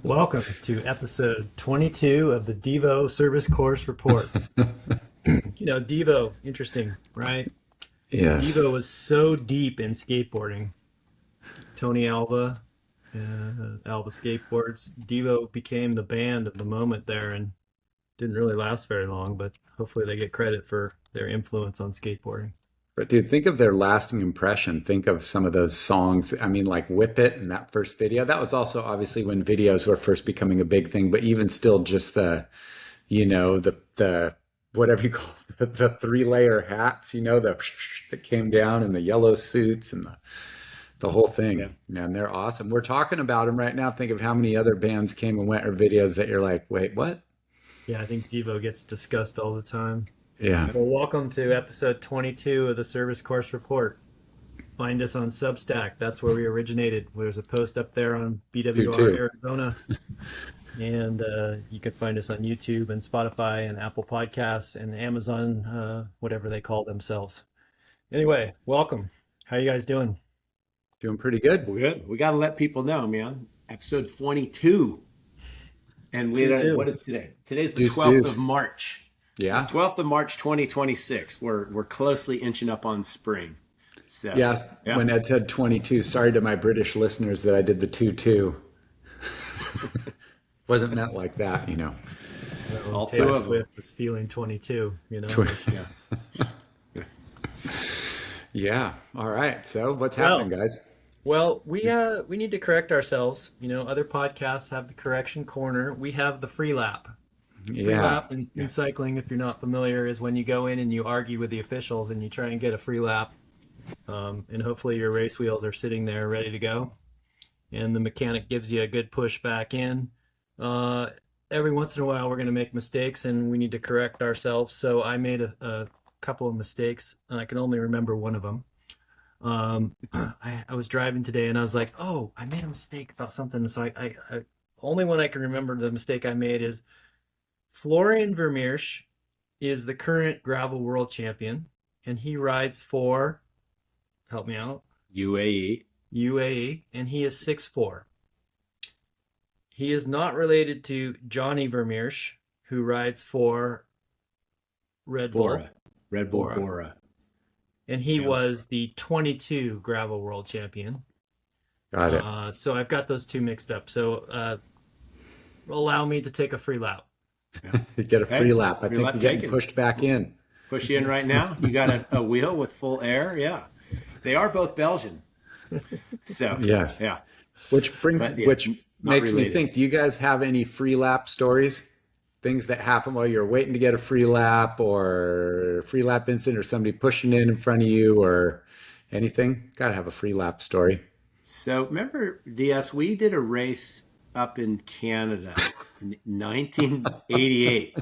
Welcome to episode 22 of the Devo Service Course Report. Devo, interesting, right? Yes. Devo was so deep in skateboarding. Tony Alva, Alva Skateboards. Devo became the band of the moment there and didn't really last very long, but hopefully they get credit for their influence on skateboarding. But dude, think of their lasting impression. Think of some of those songs. I mean, like Whip It and that first video. That was also obviously when videos were first becoming a big thing, but even still just the whatever you call it, the three-layer hats, the that came down and the yellow suits and the whole Yeah. thing. Man, they're awesome. We're talking about them right now. Think of how many other bands came and went or videos that you're like, wait, what? Yeah, I think Devo gets discussed all the time. Yeah. Well, welcome to episode 22 of the Service Course Report. Find us on Substack. That's where we originated. There's a post up there on Two, BWR two. Arizona. And you can find us on YouTube and Spotify and Apple Podcasts and Amazon, whatever they call themselves. Anyway, welcome. How you guys doing? Doing pretty good. We're good. We got to let people know, man. Episode 22. And Two what two. is today? Today's the Deuce, 12th of deuce. March. Yeah. 12th of March, 2026. We're closely inching up on spring. So, Yes, yeah. when Ed said 22, sorry to my British listeners that I did the 2-2. Wasn't meant like that. All two Taylor of them. Swift is feeling 22. Yeah. Yeah. All right. So what's Well, happening, guys? we need to correct ourselves. Other podcasts have the correction corner. We have the free lap. Free Yeah. lap in cycling, if you're not familiar, is when you go in and you argue with the officials and you try and get a free lap. And hopefully your race wheels are sitting there ready to go. And the mechanic gives you a good push back in. Uh, every once in a while, we're going to make mistakes and we need to correct ourselves. So I made a couple of mistakes and I can only remember one of them. I was driving today and I was like, oh, I made a mistake about something. So I only one I can remember the mistake I made is Florian Vermeersch is the current gravel world champion, and he rides for, help me out, UAE. UAE, and he is 6'4". He is not related to Johnny Vermeersch, who rides for Red Bull, Bora. Red Bull Bora, Bora. and he Hamster. was the 22 gravel world champion. Got it. So I've got those two mixed up. So allow me to take a free lap. Yeah. You get a free Hey, lap. I free think lap you're getting taken. pushed back in. Push you in right now. You got a wheel with full air. Yeah. They are both Belgian. So, Yes. yeah. But yeah, Which not makes me related. think, do you guys have any free lap stories? Things that happen while you're waiting to get a free lap or a free lap incident or somebody pushing in front of you or anything? Got to have a free lap story. So remember, DS, we did a race up in Canada in 1988.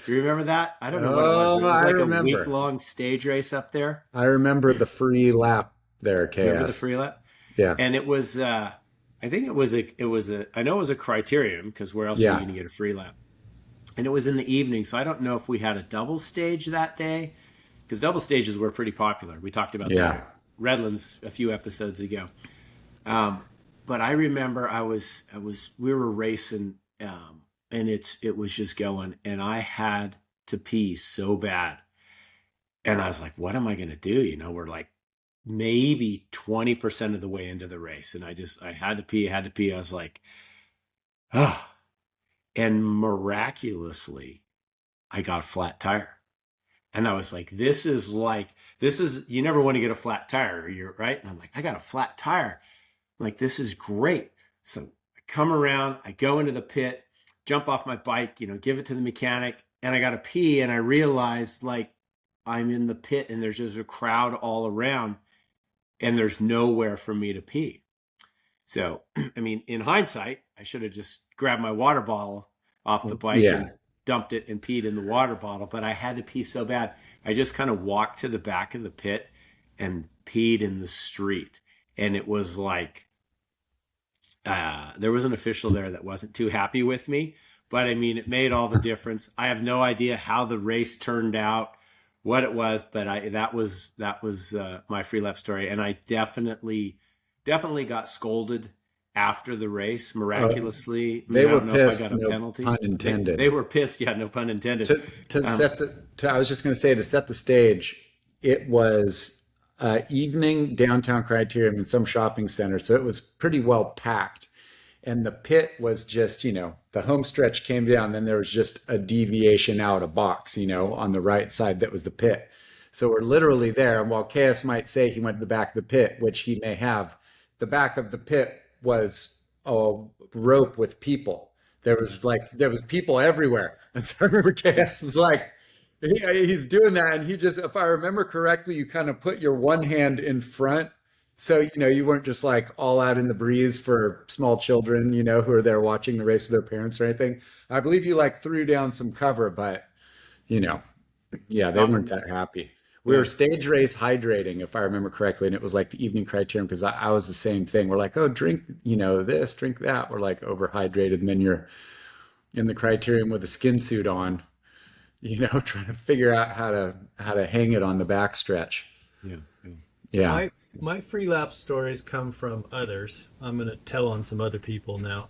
Do you remember that? I don't know what it was, but Oh, it was I like a remember. week-long stage race up there. I remember the free lap there, Remember the KS. free lap? Yeah. And it was, I think I know it was a criterium because where else are you Yeah. going to get a free lap? And it was in the evening, so I don't know if we had a double stage that day because double stages were pretty popular. We talked about that Yeah. at Redlands a few episodes ago. But I remember we were racing, and it was just going, and I had to pee so bad, and I was like, "What am I going to do?" We're like maybe 20% of the way into the race, and I had to pee, had to pee. I was like, ah, and miraculously, I got a flat tire, and I was like, this is you never want to get a flat tire, you're right, and I'm like, I got a flat tire. Like, this is great. So I come around, I go into the pit, jump off my bike, give it to the mechanic, and I got to pee. And I realized, like, I'm in the pit and there's just a crowd all around and there's nowhere for me to pee. So, I mean, in hindsight, I should have just grabbed my water bottle off the bike Yeah. and dumped it and peed in the water bottle. But I had to pee so bad. I just kind of walked to the back of the pit and peed in the street. And it was like, there was an official there that wasn't too happy with me, but I mean, it made all the difference. I have no idea how the race turned out, what it was, but that was my free lap story, and I definitely got scolded after the race Uh, miraculously. I they mean, I were don't know if I pissed, got a no penalty. pun They intended. they were pissed. Yeah, no pun intended. To Um, set the, to, I was just going to say, to set the stage, it was evening downtown Criterium in some shopping center, so it was pretty well packed. And the pit was just, the home stretch came down, then there was just a deviation out, a box, on the right side that was the pit. So we're literally there. And while KS might say he went to the back of the pit, which he may have, the back of the pit was a rope with people. There was people everywhere. And so I remember KS is like, he's doing that. And he just, if I remember correctly, you kind of put your one hand in front. So, you weren't just like all out in the breeze for small children, who are there watching the race with their parents or anything. I believe you like threw down some cover, but, you know, yeah, they weren't that happy. We yeah. were stage race hydrating, if I remember correctly, and it was like the evening criterium because I was the same thing. We're like, oh, drink, this, drink that. We're like overhydrated, and then you're in the criterium with a skin suit on, trying to figure out how to hang it on the backstretch. Yeah. Yeah. Yeah. My free lap stories come from others. I'm going to tell on some other people now.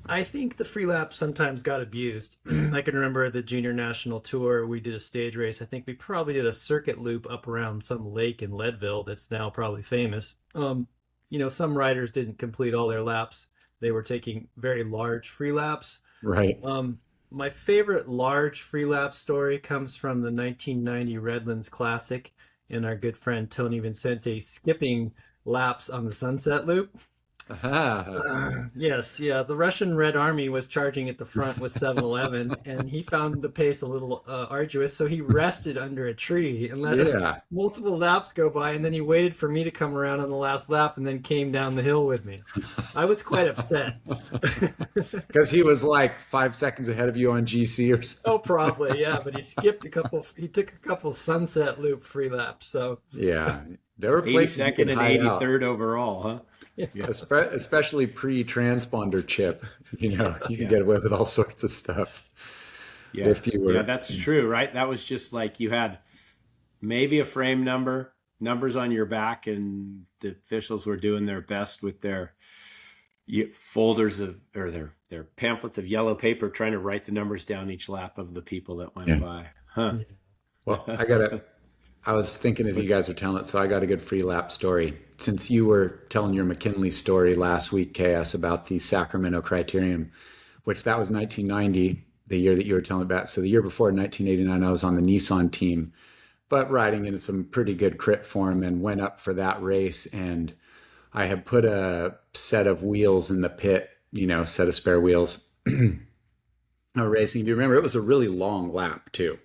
I think the free lap sometimes got abused. I can remember the junior national tour, we did a stage race. I think we probably did a circuit loop up around some lake in Leadville that's now probably famous. Some riders didn't complete all their laps. They were taking very large free laps. Right. My favorite large free lap story comes from the 1990 Redlands Classic and our good friend Tony Vincente skipping laps on the Sunset Loop. Aha. Yes, yeah. The Russian Red Army was charging at the front with 7-Eleven, and he found the pace a little arduous, so he rested under a tree and let Yeah. multiple laps go by, and then he waited for me to come around on the last lap and then came down the hill with me. I was quite upset. Because he was like 5 seconds ahead of you on GC or something. Oh, probably, yeah, but he took a couple Sunset Loop free laps, so Yeah. There were places you 82nd could and hide out, 83rd overall, huh? yeah. especially pre-transponder chip. You Yeah. could get away with all sorts of stuff Yeah. if you Yeah, were. that's true, right? That was just like you had maybe a frame number, numbers on your back, and the officials were doing their best with their folders of or their pamphlets of yellow paper trying to write the numbers down each lap of the people that went Yeah. by. Huh. Well, I was thinking as you guys were telling it, so I got a good free lap story. Since you were telling your McKinley story last week, KS, about the Sacramento Criterium, which that was 1990, the year that you were telling about. So the year before, 1989, I was on the Nissan team, but riding in some pretty good crit form and went up for that race. And I had put a set of wheels in the pit, set of spare wheels. Racing. Do you remember? It was a really long lap too.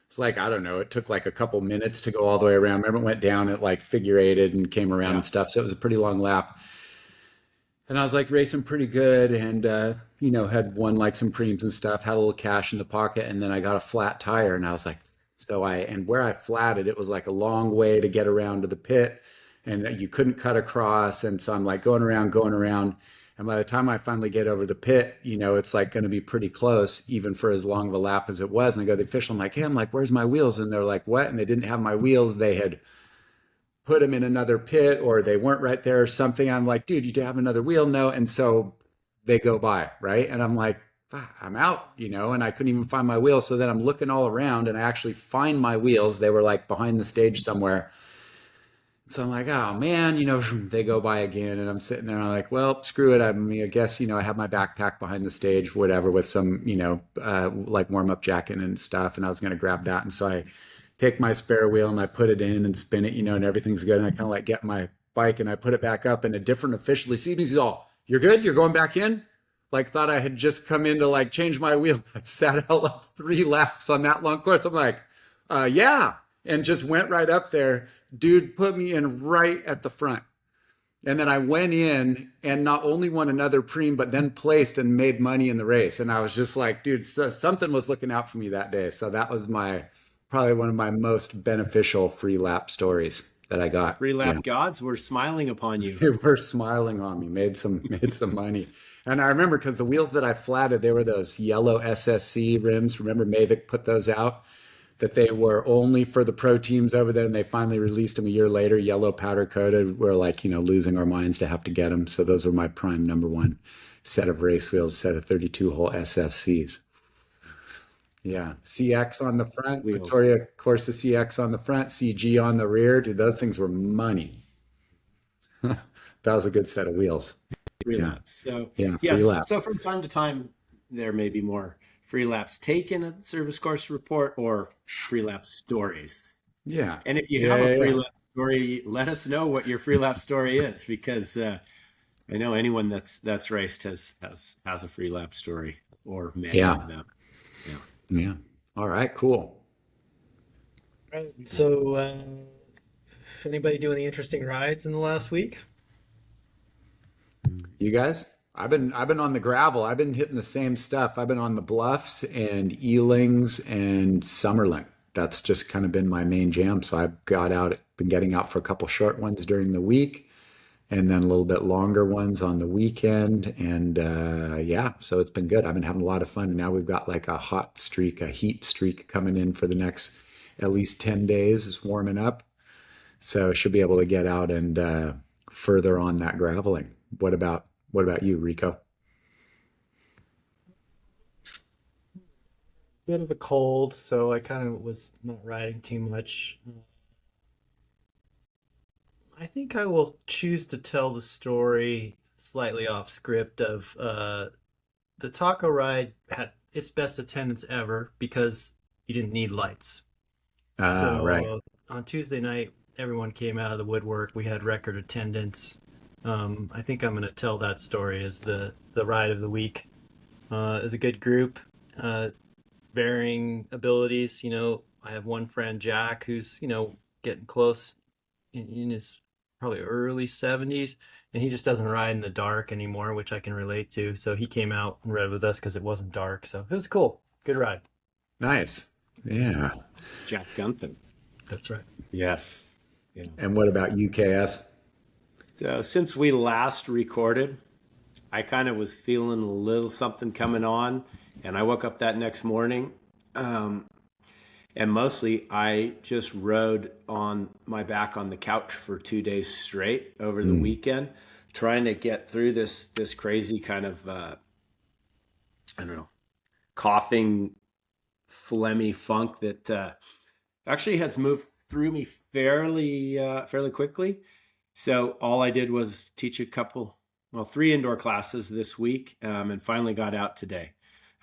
It's like, I don't know, it took like a couple minutes to go all the way around. Remember, it went down at like figure eighted and came around Yeah. and stuff. So it was a pretty long lap. And I was like racing pretty good and, had won like some preems and stuff, had a little cash in the pocket. And then I got a flat tire and I was like, and where I flatted, it was like a long way to get around to the pit and you couldn't cut across. And so I'm like going around. And by the time I finally get over the pit, it's like going to be pretty close, even for as long of a lap as it was. And I go to the official, I'm like, where's my wheels? And they're like, what? And they didn't have my wheels. They had put them in another pit or they weren't right there or something. I'm like, dude, you have another wheel? No. And so they go by, right? And I'm like, I'm out, and I couldn't even find my wheels. So then I'm looking all around and I actually find my wheels. They were like behind the stage somewhere. So I'm like, oh man, they go by again and I'm sitting there and I'm like, well, screw it. I guess, I have my backpack behind the stage, whatever, with some, like warm up jacket and stuff. And I was going to grab that. And so I take my spare wheel and I put it in and spin it, and everything's good. And I kind of like get my bike and I put it back up and a different official sees me. He's all, you're good? You're going back in? Like thought I had just come in to like change my wheel. I sat out like 3 laps on that long course. I'm like, yeah. And just went right up there. Dude put me in right at the front. And then I went in and not only won another preem, but then placed and made money in the race. And I was just like, dude, something was looking out for me that day. So that was probably one of my most beneficial free lap stories that I got. Free lap gods were smiling upon you. They were smiling on me, made some money. And I remember because the wheels that I flatted, they were those yellow SSC rims. Remember Mavic put those out? that they were only for the pro teams over there, and they finally released them a year later, yellow powder coated. We're like, losing our minds to have to get them. So those were my prime number one set of race wheels, set of 32 hole SSCs. Yeah, CX on the front, Wheels. Vittoria Corsa CX on the front, CG on the rear. Dude, those things were money. That was a good set of wheels. Free Yeah, laps. So yeah, free yes, lap. so from time to time there may be more free laps taken at the service course report or free lap stories. Yeah, And if you yeah, have a yeah, free yeah. lap story, let us know what your free lap story is, because I know anyone that's raced has a free lap story or many Yeah, of them. Yeah. yeah. All right, cool. Right. So, anybody do any interesting rides in the last week? You guys? I've been on the gravel. I've been hitting the same stuff. I've been on the Bluffs and Elings and Summerlin. That's just kind of been my main jam. So I've been getting out for a couple short ones during the week, and then a little bit longer ones on the weekend. And yeah, so it's been good. I've been having a lot of fun. And now we've got like a heat streak coming in for the next at least 10 days. It's warming up. So should be able to get out and further on that graveling. What about you, Rico? Bit of a cold, so I kind of was not riding too much. I think I will choose to tell the story slightly off script of the taco ride had its best attendance ever because you didn't need lights. Ah, right. So on Tuesday night, everyone came out of the woodwork. We had record attendance. I think I'm going to tell that story as the ride of the week. It was a good group, varying abilities. I have one friend, Jack, who's getting close in his probably early 70s, and he just doesn't ride in the dark anymore, which I can relate to. So he came out and rode with us because it wasn't dark. So it was cool. Good ride. Nice. Yeah. Jack Gunther. That's right. Yes. Yeah. And what about UKS? So since we last recorded, I kind of was feeling a little something coming on, and I woke up that next morning, and mostly I just rode on my back on the couch for 2 days straight over the weekend, trying to get through this crazy kind of I don't know, coughing, phlegmy funk that actually has moved through me fairly quickly. So all I did was teach three indoor classes this week, and finally got out today.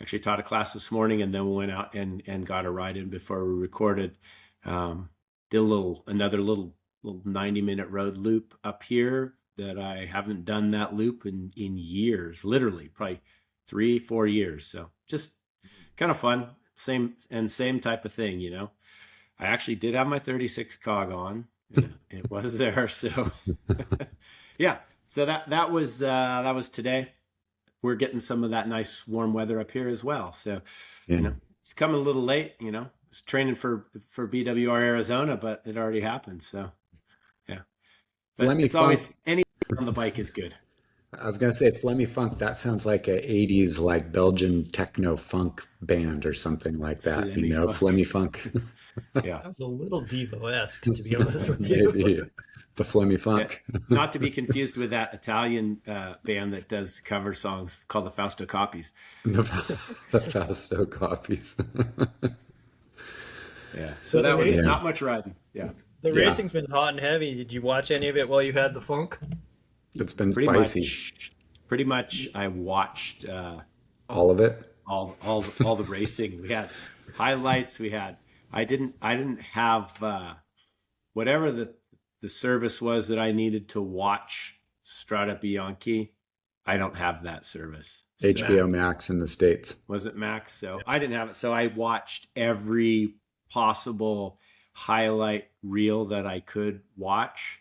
Actually taught a class this morning, and then went out and got a ride in before we recorded. Did another little 90-minute road loop up here that I haven't done that loop in years, literally probably 3-4 years. So just kind of fun, same type of thing. I actually did have my 36 cog on. It was there. So yeah. So that was today. We're getting some of that nice warm weather up here as well. So, Yeah. it's coming a little late, I was training for BWR Arizona, but it already happened. So yeah, but Flemmy it's Funk. always any on the bike is good. I was gonna say Flemmy Funk. That sounds like a '80s like Belgian techno funk band or something like that. Flemmy Funk. Flemmy Funk. Yeah. That was a little Devo-esque, to be honest with you. Maybe the Flemmy Yeah. Funk. Not to be confused with that Italian band that does cover songs called the Fausto Copies. the, the Fausto copies. Yeah. So So that the was racing, not much riding. Yeah. the Yeah, racing's been hot and heavy. Did you watch any of it while you had the funk? it's been Pretty spicy. pretty much I watched All of it. all the racing. We had highlights. I didn't have whatever the service was that I needed to watch Strade Bianche. I don't have that service. So HBO Max in the States. was it Max? So I didn't have it. So I watched every possible highlight reel that I could watch.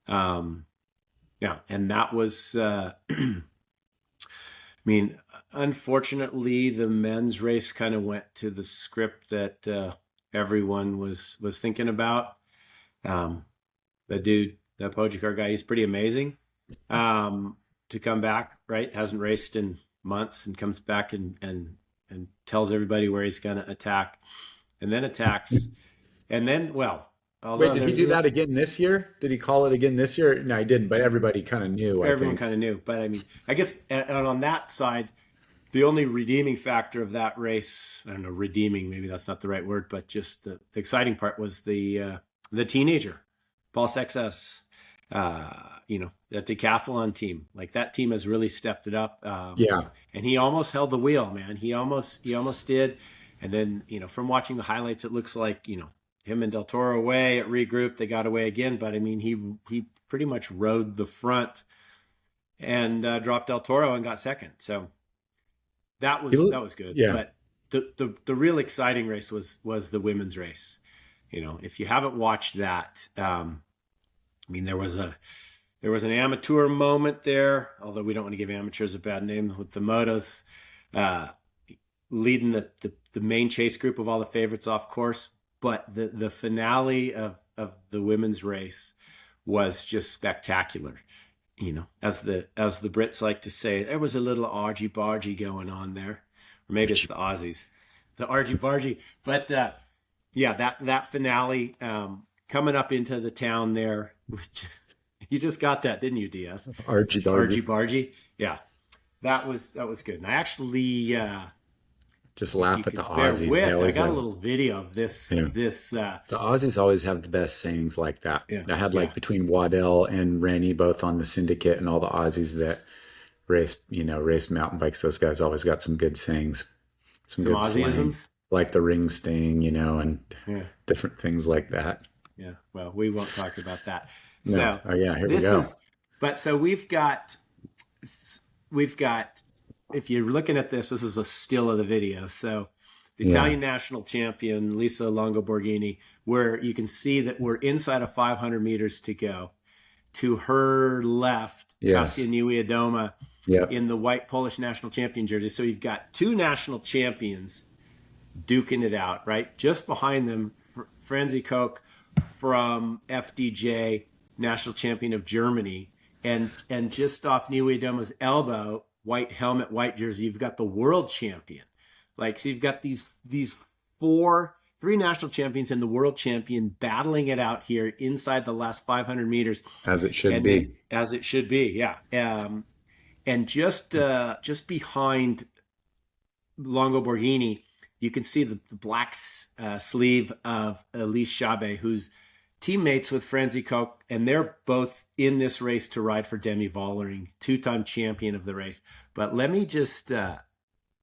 Yeah, and that was I mean, unfortunately, the men's race kind of went to the script that everyone was thinking about. The Pogacar guy, he's pretty amazing. To come back, right? Hasn't raced in months and comes back and tells everybody where he's going to attack. and then attacks, and then, well, Wait, although did he do that again this year? Did he call it again this year? No, he didn't, but everybody kind of knew, I everyone think. kind of knew. But I mean, I guess and on that side, the only redeeming factor of that race, I don't know, redeeming, maybe that's not the right word, but just the exciting part was the teenager, Paul Sexas, that decathlon team. Like that team has really stepped it up. Yeah. And he almost held the wheel, man. He almost did. And then, from watching the highlights, it looks like, him and Del Toro away at regroup, they got away again. But I mean, he pretty much rode the front and dropped Del Toro and got second. So that was good. Yeah. But the real exciting race was the women's race. If you haven't watched that, I mean, there was an amateur moment there, although we don't want to give amateurs a bad name, with the motos leading the main chase group of all the favorites off course. But the finale of the women's race was just spectacular. As the Brits like to say, there was a little argy-bargy going on there. Or maybe it's the Aussies. The argy-bargy. But that finale coming up into the town there, you just got that, didn't you, DS? Argy-bargy. Yeah. That was good. And I actually just laugh at the bear Aussies. with, They always I got have, a little video of this. Yeah. This the Aussies always have the best sayings like that. Yeah. I had like between Waddell and Rennie both on the syndicate, and all the Aussies that raced mountain bikes. Those guys always got some good sayings, some good Aussieisms, slang, like the ring sting, and different things like that. Yeah. Well, we won't talk about that. No. So Oh yeah, here we go. So we've got, if you're looking at this is a still of the video. So the Italian national champion, Lisa Longo Borghini, where you can see that we're inside of 500 meters to go. To her left, Kasia Niewiadoma in the white Polish national champion jersey. So you've got two national champions duking it out, right? Just behind them, Franzi Koch from FDJ, national champion of Germany. And just off Niewiadoma's elbow, white helmet, white jersey, you've got the world champion. So you've got these three national champions and the world champion battling it out here inside the last 500 meters. As it should be. As it should be, yeah. And just behind Longo Borghini, you can see the black sleeve of Elise Chabe, who's teammates with Franzi Koch, and they're both in this race to ride for Demi Vollering, two-time champion of the race. But let me just play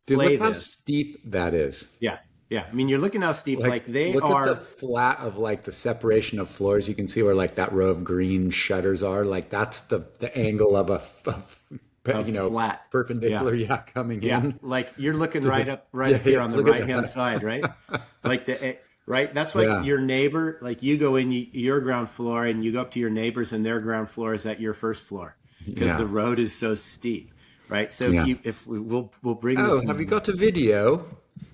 look how this. steep that is. Yeah. I mean, you're looking how steep. Look at the flat of the separation of floors. You can see where that row of green shutters are. That's the angle of a flat perpendicular. Coming in. You're looking right up here on the right-hand side, right? Right. That's your neighbor. You go in your ground floor and you go up to your neighbors, and their ground floor is at your first floor because the road is so steep. Right. So we'll bring this. Oh, have you got a video?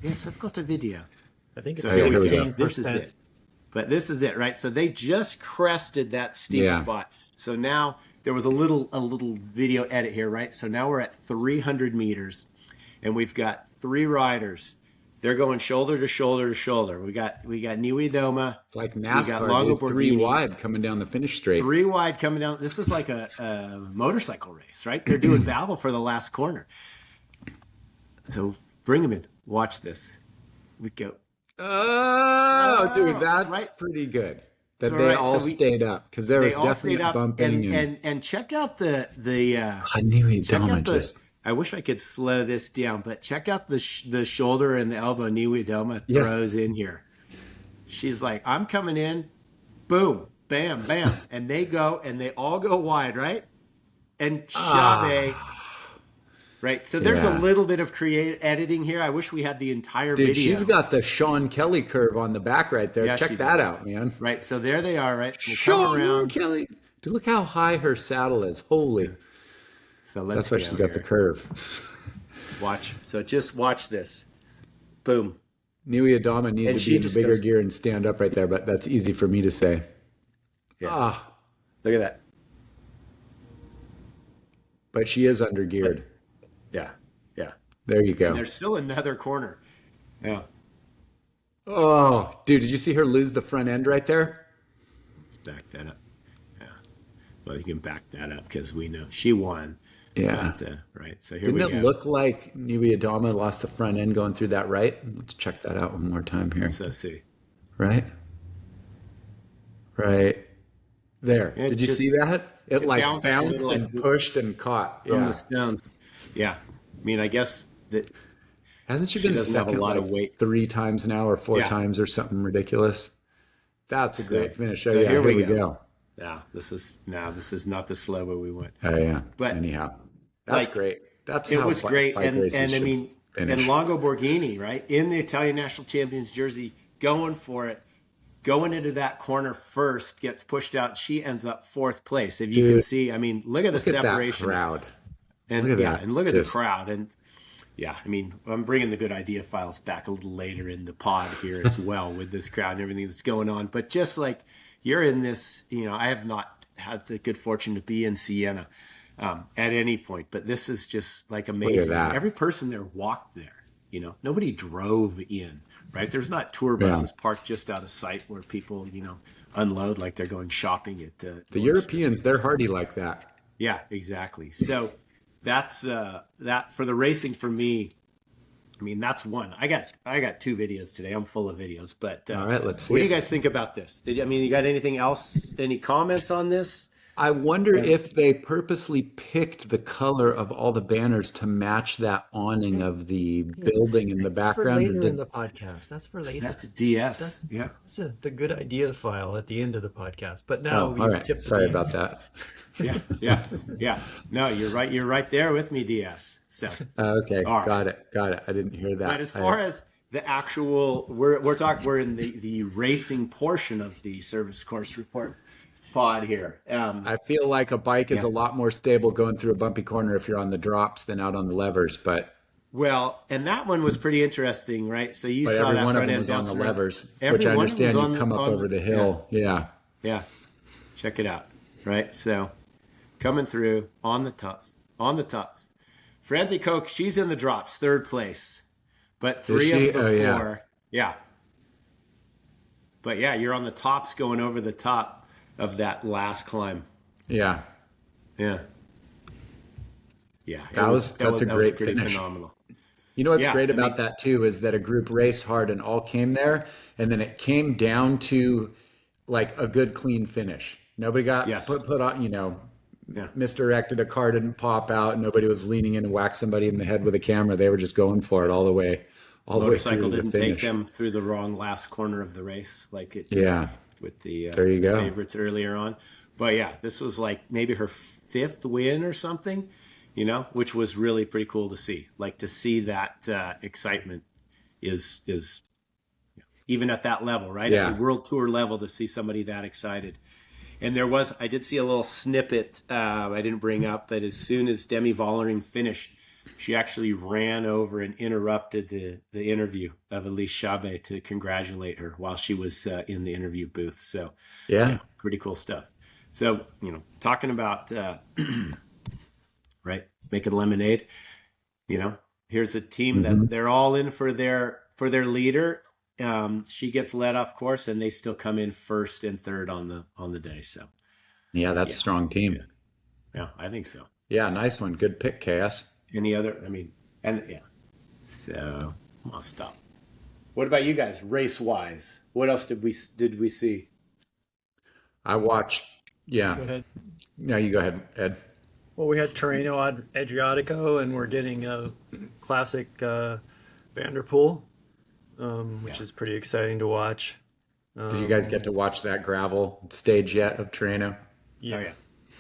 Yes, I've got a video. I think it's here we go. 16%. This is it. But this is it, right? So they just crested that steep spot. So now there was a little video edit here, right? So now we're at 300 meters, and we've got three riders. They're going shoulder to shoulder to shoulder. We got Niewiadoma. It's like NASCAR, we got Longo Borghini, 3 wide coming down the finish straight. 3 wide coming down. This is like a motorcycle race, right? They're doing battle for the last corner. So bring them in. Watch this. We go. Oh, dude, that's pretty good. That they all stayed up, because there was definitely bumping. And check out the I wish I could slow this down, but check out the shoulder and the elbow Niewiadoma throws in here. She's like, I'm coming in, boom, bam, bam. And they all go wide, right? And Chabe, right? So there's a little bit of editing here. I wish we had the entire video. She's got the Sean Kelly curve on the back right there. Check that out, man. Right, so there they are, right? Sean Kelly. Dude, look how high her saddle is. Holy. So that's why she's got the curve. Watch. So just watch this. Boom. Niewiadoma needs to be in the bigger gear and stand up right there, but that's easy for me to say. Yeah. Look at that. But she is under geared. Yeah. There you go. And there's still another corner. Yeah. Oh, dude, did you see her lose the front end right there? Let's back that up. Yeah. Well, you can back that up because we know she won. Yeah. But, right. So here Didn't we it go. look like Nui Adama lost the front end going through that right? Let's check that out one more time here. Let's see. Right? Right. There. It Did you just see that? It it like bounced a bounced little and pushed and caught. from the Yeah. stones. Yeah. I mean, I guess that Hasn't she she been doesn't have a second lot like of weight. 3 times now or four Yeah. times or something ridiculous? That's a So, great finish. Oh so yeah, here here we we go. go. This is not the slow where we went. Oh yeah. But Anyhow, that's like great. That's it how was great, bike races and I should mean, and finish. Longo Borghini, right, in the Italian national champions jersey, going for it, going into that corner first, gets pushed out. She ends up fourth place. If you can Dude, see, I mean, look at the look at that separation, crowd. and Look at yeah, that. and look at the Just crowd, and yeah, I mean, I'm bringing the good idea files back a little later in the pod here as well with this crowd and everything that's going on. But just like you're in this, I have not had the good fortune to be in Siena at any point, but this is just like look at amazing. that. Every person there walked there, nobody drove in, right? There's not tour Yeah. buses parked just out of sight where people, unload like they're going shopping at The Nordstrom Europeans, or they're something. hardy like that. Yeah, exactly. So that's that for the racing for me. I mean, that's one. I got 2 videos today. I'm full of videos. But All right, let's see what do you it. guys think about this? You got anything else? Any comments on this? I wonder Yeah. if they purposely picked the color of all the banners to match that awning of the building in the That's for background, or later in did the podcast. That's for later. That's a DS. That's Yeah. the good idea file at the end of the podcast. But now Oh, all we've right. tipped the Sorry dance. about that. Yeah. Yeah. Yeah. No, you're right. You're right there with me, DS. So, Okay, all right. got it. Got it. I didn't hear But that. as far as the actual, we're in the racing portion of the service course report pod here. I feel like a bike is Yeah. a lot more stable going through a bumpy corner if you're on the drops than out on the levers, but Well, and that one was pretty interesting, right? So you saw every that one of front them end was on the bouncing around. levers, Every which I one of them understand was you on come up on over the yeah, hill. Yeah. yeah. Check it out, right? So coming through on the tops. Francie Koch, she's in the drops, third place, but three she? of the Oh, yeah. four, yeah. But yeah, you're on the tops going over the top of that last climb. Yeah. Yeah, yeah. That's a that was great pretty finish. phenomenal. You know what's Yeah, great I mean, about that too is that a group raced hard and all came there, and then it came down to like a good clean finish. Nobody got yes, put on, yeah. misdirected. A car didn't pop out. Nobody was leaning in and whack somebody in the head with a camera. They were just going for it all the way through Motorcycle to the didn't take finish. them through the wrong last corner of the race like it did Yeah, with the there you go. favorites earlier on. But yeah, this was like maybe her 5th win or something, which was really pretty cool to see. Like to see that excitement is even at that level, right? At Yeah, the World Tour level, to see somebody that excited. And I did see a little snippet I didn't bring up, but as soon as Demi Vollering finished, she actually ran over and interrupted the interview of Elise Chabet to congratulate her while she was in the interview booth. So, yeah, yeah, pretty cool stuff. So, talking about, right, making lemonade, here's a team that they're all in for their leader. She gets led off course, and they still come in first and third on the day. So, yeah. That's yeah, a strong team. yeah, I think so. Yeah, nice one. Good pick, Chaos. Any other? I mean, and yeah. So I'll stop. What about you guys, race wise? What else did we see? I watched. Yeah, Go ahead. no, you go ahead, Ed. Well, we had Tirreno-Adriatico, and we're getting a classic Vanderpool, which Yeah. is pretty exciting to watch. Did you guys get to watch that gravel stage yet of Tirreno? Yeah. Oh yeah.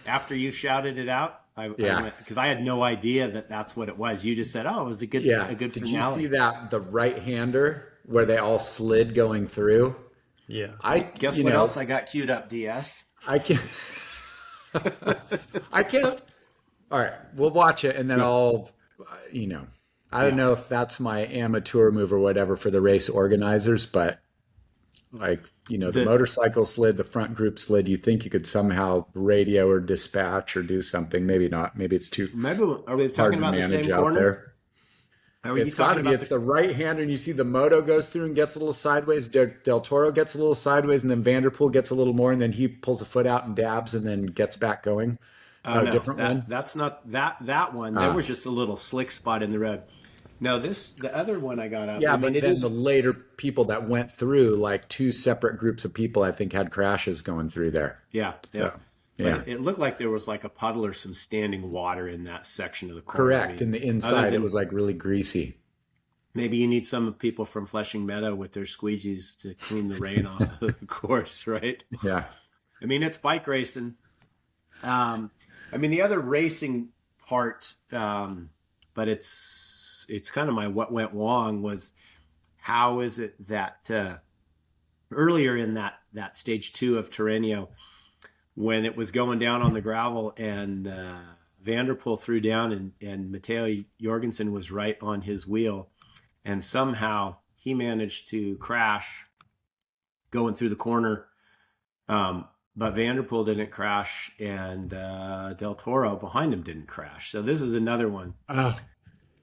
After you shouted it out, I Yeah. went because I had no idea that that's what it was. You just said, "Oh, it was a good Yeah. good Did you finale." see that the right hander where they all slid going through? Yeah. Guess what else I got queued up, DS? I can't. I can't. All right, we'll watch it and then I'll. I don't Yeah. know if that's my amateur move or whatever for the race organizers, but like the The motorcycle slid, the front group slid. You think you could somehow radio or dispatch or do something? Maybe not. Maybe it's too Maybe are we hard talking to about the manage same out corner? there. Are you It's got talking to be. about It's the right hander, and you see the moto goes through and gets a little sideways. Del Toro gets a little sideways, and then Vanderpool gets a little more, and then he pulls a foot out and dabs, and then gets back going. Oh A no, different one. that's not that one. There was just a little slick spot in the road. No, the other one I got up. Yeah, I mean, but it then is the later people that went through, like two separate groups of people, I think had crashes going through there. yeah. So, But yeah, it looked like there was like a puddle or some standing water in that section of the corner. correct. And the inside, it was like really greasy. Maybe you need some people from Flushing Meadow with their squeegees to clean the rain off of the course, right? Yeah, I mean, it's bike racing. I mean, the other racing part, but it's kind of my what went wrong was how is it that earlier in that stage 2 of Tirreno, when it was going down on the gravel and Vanderpool threw down and Matteo Jorgensen was right on his wheel, and somehow he managed to crash going through the corner. But Vanderpool didn't crash, and Del Toro behind him didn't crash. So this is another one. oh,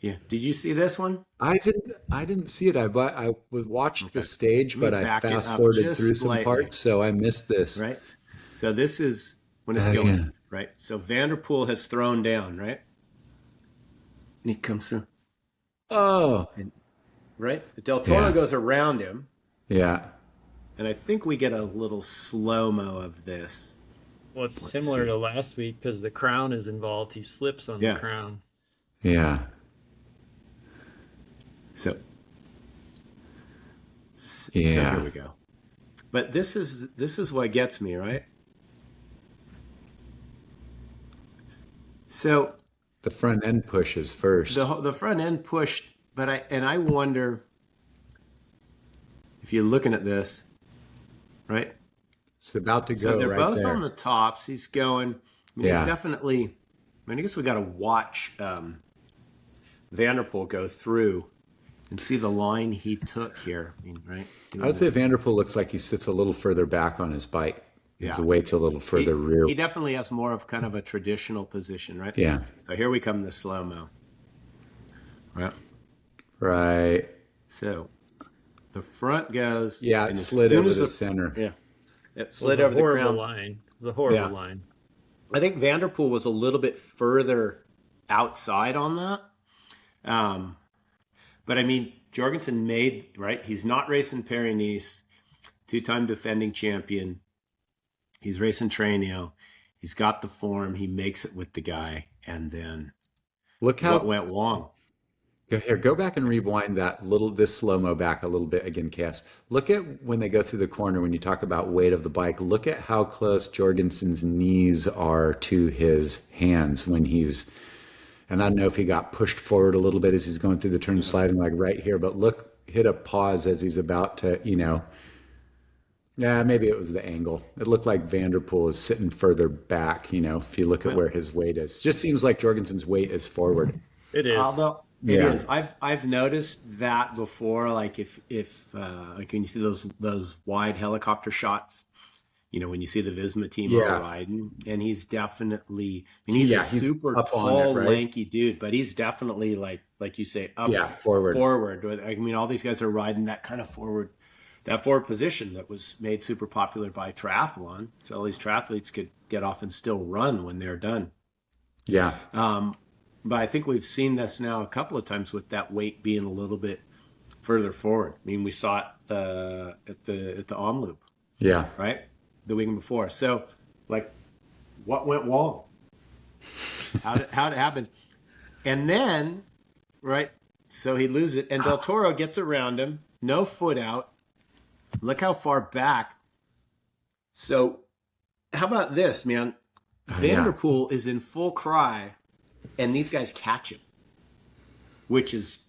Yeah. Did you see this one? I didn't see it. I watched the stage, but I back it fast up forwarded just through some slightly. parts, so I missed this. Right. So this is when it's going, yeah. right? So Vanderpool has thrown down, right? And he comes through, Oh, right? Del Toro Yeah. goes around him, yeah. and I think we get a little slow-mo of this. Well, it's similar to last week because the crown is involved. He slips on Yeah. the crown. Yeah. So Yeah. here we go. But this is what gets me, right? So The front end pushes first. the front end pushed, but I wonder if you're looking at this, right? It's about to So go they're right both there. on the tops. He's going. I mean, Yeah. he's definitely. I mean, I guess we got to watch Vanderpool go through and see the line he took here. I mean, right? I would say Vanderpool looks like he sits a little further back on his bike. Yeah. His weight's a little further rear. He definitely has more of kind of a traditional position, right? Yeah. So here we come, the slow mo. Right. Right. So the front goes. Yeah, and it as slid soon over as the center. Yeah. It It was slid a over the horrible crown. line. It was a horrible Yeah. line. I think Vanderpool was a little bit further outside on that. But I mean, Jorgensen made, right? He's not racing Paris-Nice, 2-time defending champion. He's racing Tirreno. He's got the form. He makes it with the guy. And then Look how what went wrong? Go back and rewind this slow-mo back a little bit again, Cass. Look at when they go through the corner, when you talk about weight of the bike, look at how close Jorgensen's knees are to his hands when he's, and I don't know if he got pushed forward a little bit as he's going through the turn, sliding like right here, but hit a pause as he's about to, yeah, maybe it was the angle. It looked like Vanderpool is sitting further back, if you look at where his weight is. Just seems like Jorgensen's weight is forward. It is. Although it Yeah. is, I've noticed that before. Like if like when you see those wide helicopter shots, when you see the Visma team Yeah. riding, and he's definitely, I mean, he's a he's super up on tall, it, right? lanky dude, but he's definitely like you say, up, Yeah, forward. forward. I mean, all these guys are riding that kind of forward position that was made super popular by triathlon. So all these triathletes could get off and still run when they're done. Yeah. But I think we've seen this now a couple of times with that weight being a little bit further forward. I mean, we saw it at the Omloop, Yeah. right, the weekend before. So, like, what went wrong? How did it happen? And then, right, so he loses it, and Del Toro gets around him, no foot out. Look how far back. So, how about this, man? Vanderpool is in full cry, and these guys catch him, which is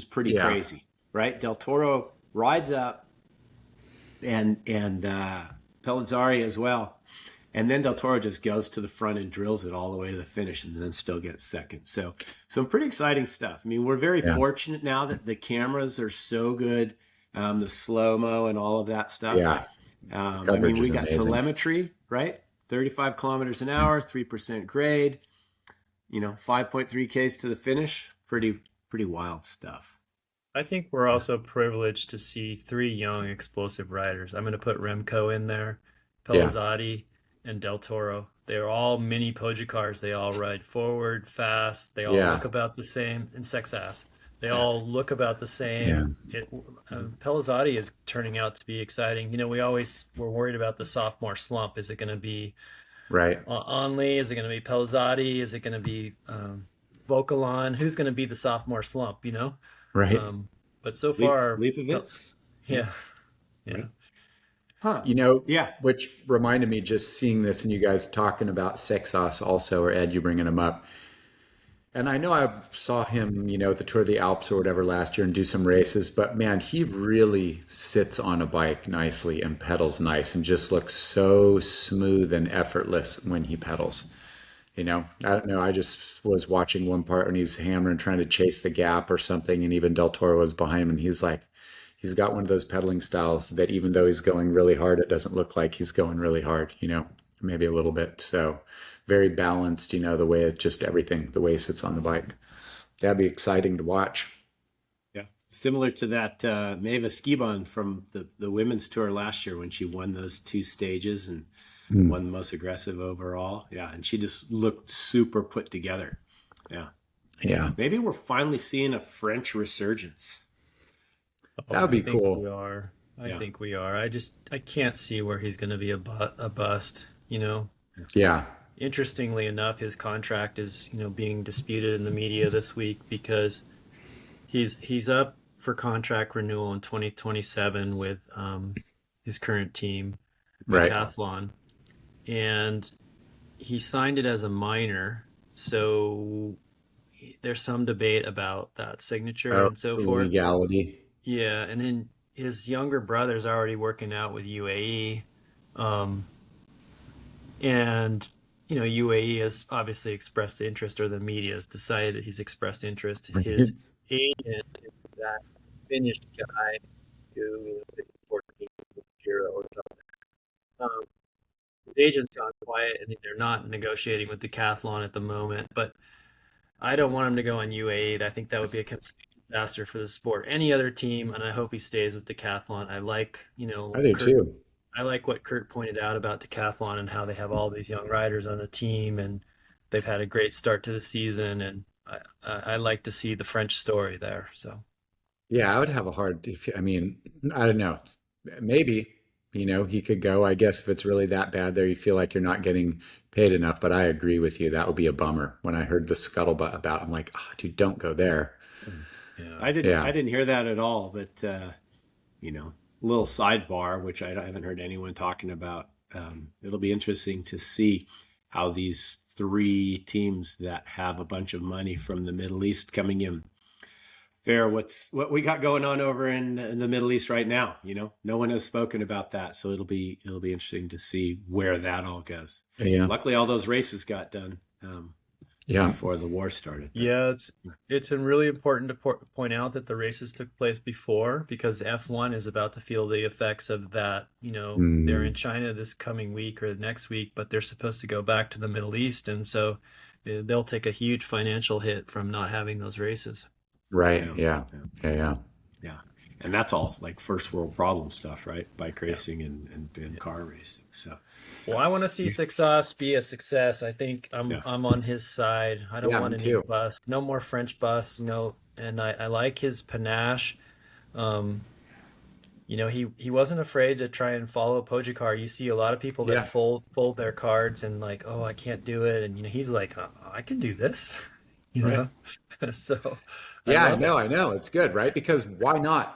pretty crazy, right? Del Toro rides up, and Pellizzari as well, and then Del Toro just goes to the front and drills it all the way to the finish, and then still gets second. So some pretty exciting stuff. I mean, we're very fortunate now that the cameras are so good, the slow mo and all of that stuff. Yeah. I Coverage mean, we is got amazing. telemetry, right? 35 kilometers an hour, 3% grade, 5.3 Ks to the finish. Pretty pretty wild stuff. I think we're also privileged to see three young explosive riders. I'm going to put Remco in there, Yeah. Pellizzati, and Del Toro. They're all mini Pogicars. They all ride forward, fast. They all Yeah. look about the same. And Sexas. They all look about the Yeah. same. Pellizzati is turning out to be exciting. We always were worried about the sophomore slump. Is it going to be Right. Onley? Is it going to be Pellizzati? Is it going to be Vokalon? Who's going to be the sophomore slump? Right. Um, but so far, Leapovitz? yeah, yeah. Right. Huh. Yeah. Which reminded me just seeing this and you guys talking about Sexas also, or Ed, you bringing him up. And I know I saw him, at the Tour of the Alps or whatever last year and do some races, but man, he really sits on a bike nicely and pedals nice and just looks so smooth and effortless when he pedals. I don't know. I just was watching one part when he's hammering, trying to chase the gap or something. And even Del Toro was behind him. And he's got one of those pedaling styles that even though he's going really hard, it doesn't look like he's going really hard, maybe a little bit. So very balanced, the way it just everything, the way he sits on the bike. That'd be exciting to watch. Yeah. Similar to that Mavis Gibon from the women's tour last year when she won those two stages and won the most aggressive overall. Yeah. And she just looked super put together. Yeah. Yeah. Maybe we're finally seeing a French resurgence. That would be I think cool. We are. I Yeah. think we are. I can't see where he's going to be a bust. Yeah. Interestingly enough, his contract is being disputed in the media this week because he's up for contract renewal in 2027 with his current team, Right. Decathlon, and he signed it as a minor, so there's some debate about that signature and so forth. Legality. Yeah, and then his younger brother's already working out with UAE, and UAE has obviously expressed interest, or the media has decided that he's expressed interest. His agent is that Finnish guy who is 14 Giro or something. His agent's gone quiet, and they're not negotiating with Decathlon at the moment. But I don't want him to go on UAE. I think that would be a complete disaster for the sport. Any other team, and I hope he stays with Decathlon. I like, I do too. I like what Kurt pointed out about Decathlon and how they have all these young riders on the team, and they've had a great start to the season. And I like to see the French story there. So Yeah, I would have a hard, I don't know. Maybe, he could go, I guess, if it's really that bad there, you feel like you're not getting paid enough. But I agree with you. That would be a bummer. When I heard the scuttlebutt about, I'm like, oh, dude, don't go there. yeah, I didn't hear that at all, but little sidebar, which I haven't heard anyone talking about. It'll be interesting to see how these three teams that have a bunch of money from the Middle East coming in fare. What we got going on over in the Middle East right now. No one has spoken about that, so it'll be interesting to see where that all goes. Yeah. Luckily, all those races got done Yeah. before the war started. yeah. It's really important to point out that the races took place before, because F1 is about to feel the effects of that. They're in China this coming week or next week, but they're supposed to go back to the Middle East, and so they'll take a huge financial hit from not having those races. Right. Yeah. Yeah. Yeah. And that's all like first world problem stuff, right? Bike racing and car racing. So, Well, I want to see Success be a success. I think I'm on his side. I don't Yeah, want me any too. bust. No more French bust. And I like his panache. He wasn't afraid to try and follow Pogacar. You see a lot of people that Yeah. fold their cards and like, oh, I can't do it. And he's like, I can do this. So Yeah, love it. I know. It's good, right? Because why not?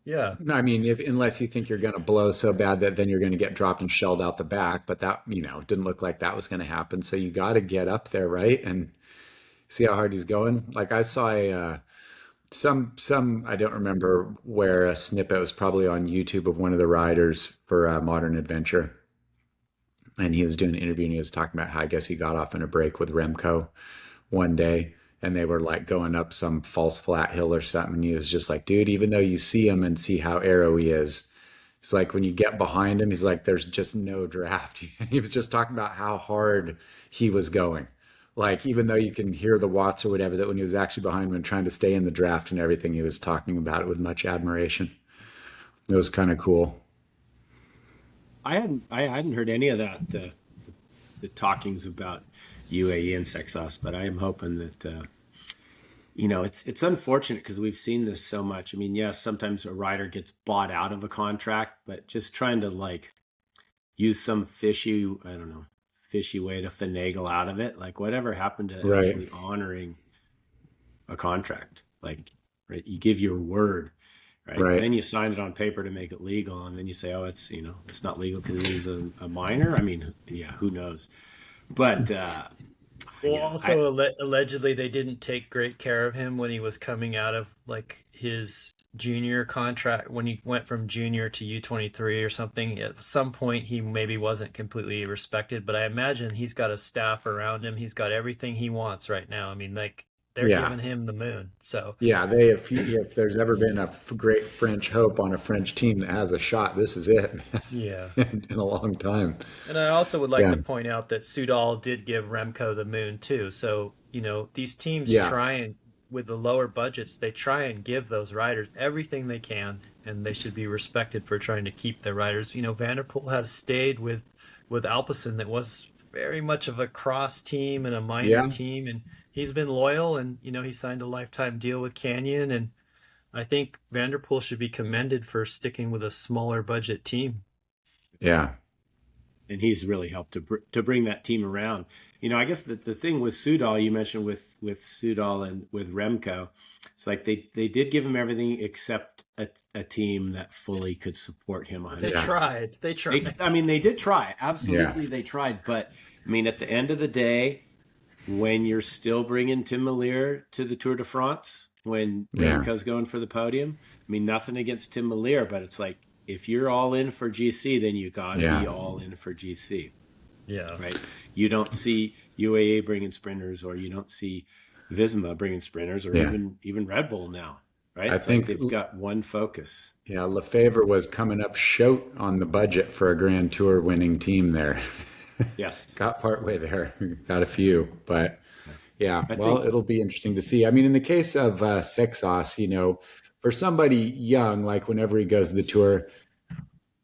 Yeah. Unless you think you're going to blow so bad that then you're going to get dropped and shelled out the back, but that, didn't look like that was going to happen. So you got to get up there, right? And see how hard he's going. Like I saw some I don't remember where, a snippet was probably on YouTube of one of the riders for Modern Adventure. And he was doing an interview and he was talking about how I guess he got off in a break with Remco one day. And they were like going up some false flat hill or something. And he was just like, dude, even though you see him and see how arrow he is, it's like when you get behind him, he's like, there's just no draft. He was just talking about how hard he was going. Like, even though you can hear the watts or whatever, that when he was actually behind when trying to stay in the draft and everything, he was talking about it with much admiration. It was kind of cool. I hadn't heard any of that the talkings about UAE and Sexos, but I am hoping that it's unfortunate because we've seen this so much. I mean, yes, sometimes a rider gets bought out of a contract, but just trying to like use some I don't know, fishy way to finagle out of it. Like whatever happened to Right. actually honoring a contract? Like, right, you give your word, right? Right. Then you sign it on paper to make it legal, and then you say, oh, it's not legal because he's a minor. I mean, yeah, who knows? But Well, yeah, I also allegedly they didn't take great care of him when he was coming out of like his junior contract when he went from junior to U23 or something. At some point he maybe wasn't completely respected, but I imagine he's got a staff around him. He's got everything he wants right now. I mean, like they're Yeah. giving him the moon. So, Yeah, if there's ever been a great French hope on a French team that has a shot, this is it yeah. in a long time. And I also would like Yeah, to point out that Sudal did give Remco the moon too. So, these teams yeah, try and, with the lower budgets, they try and give those riders everything they can, and they should be respected for trying to keep their riders. Vanderpool has stayed with Alpecin that was very much of a cross team and a minor yeah, team, and he's been loyal, and he signed a lifetime deal with Canyon, and I think Vanderpool should be commended for sticking with a smaller budget team. yeah, and he's really helped to bring that team around. I guess the thing with Sudal you mentioned with Sudal and with Remco, it's like they did give him everything except a team that fully could support him They 100%. tried. They They, tried. I mean, they did try. yeah, Absolutely, they tried. But I mean, at the end of the day, when you're still bringing Tim Malier to the Tour de France, when yeah, Remco's going for the podium, I mean, nothing against Tim Malier, but it's like if you're all in for GC, then you got to yeah, be all in for GC, Yeah. right? You don't see UAE bringing sprinters, or you don't see Visma bringing sprinters, or yeah. even Red Bull now, right? I It's like think, they've got one focus. yeah, Lefevre was coming up short on the budget for a Grand Tour winning team there. Yes, Got partway there, got a few, but yeah, I well, think it'll be interesting to see. I mean, in the case of Sexos, for somebody young, like whenever he goes to the tour,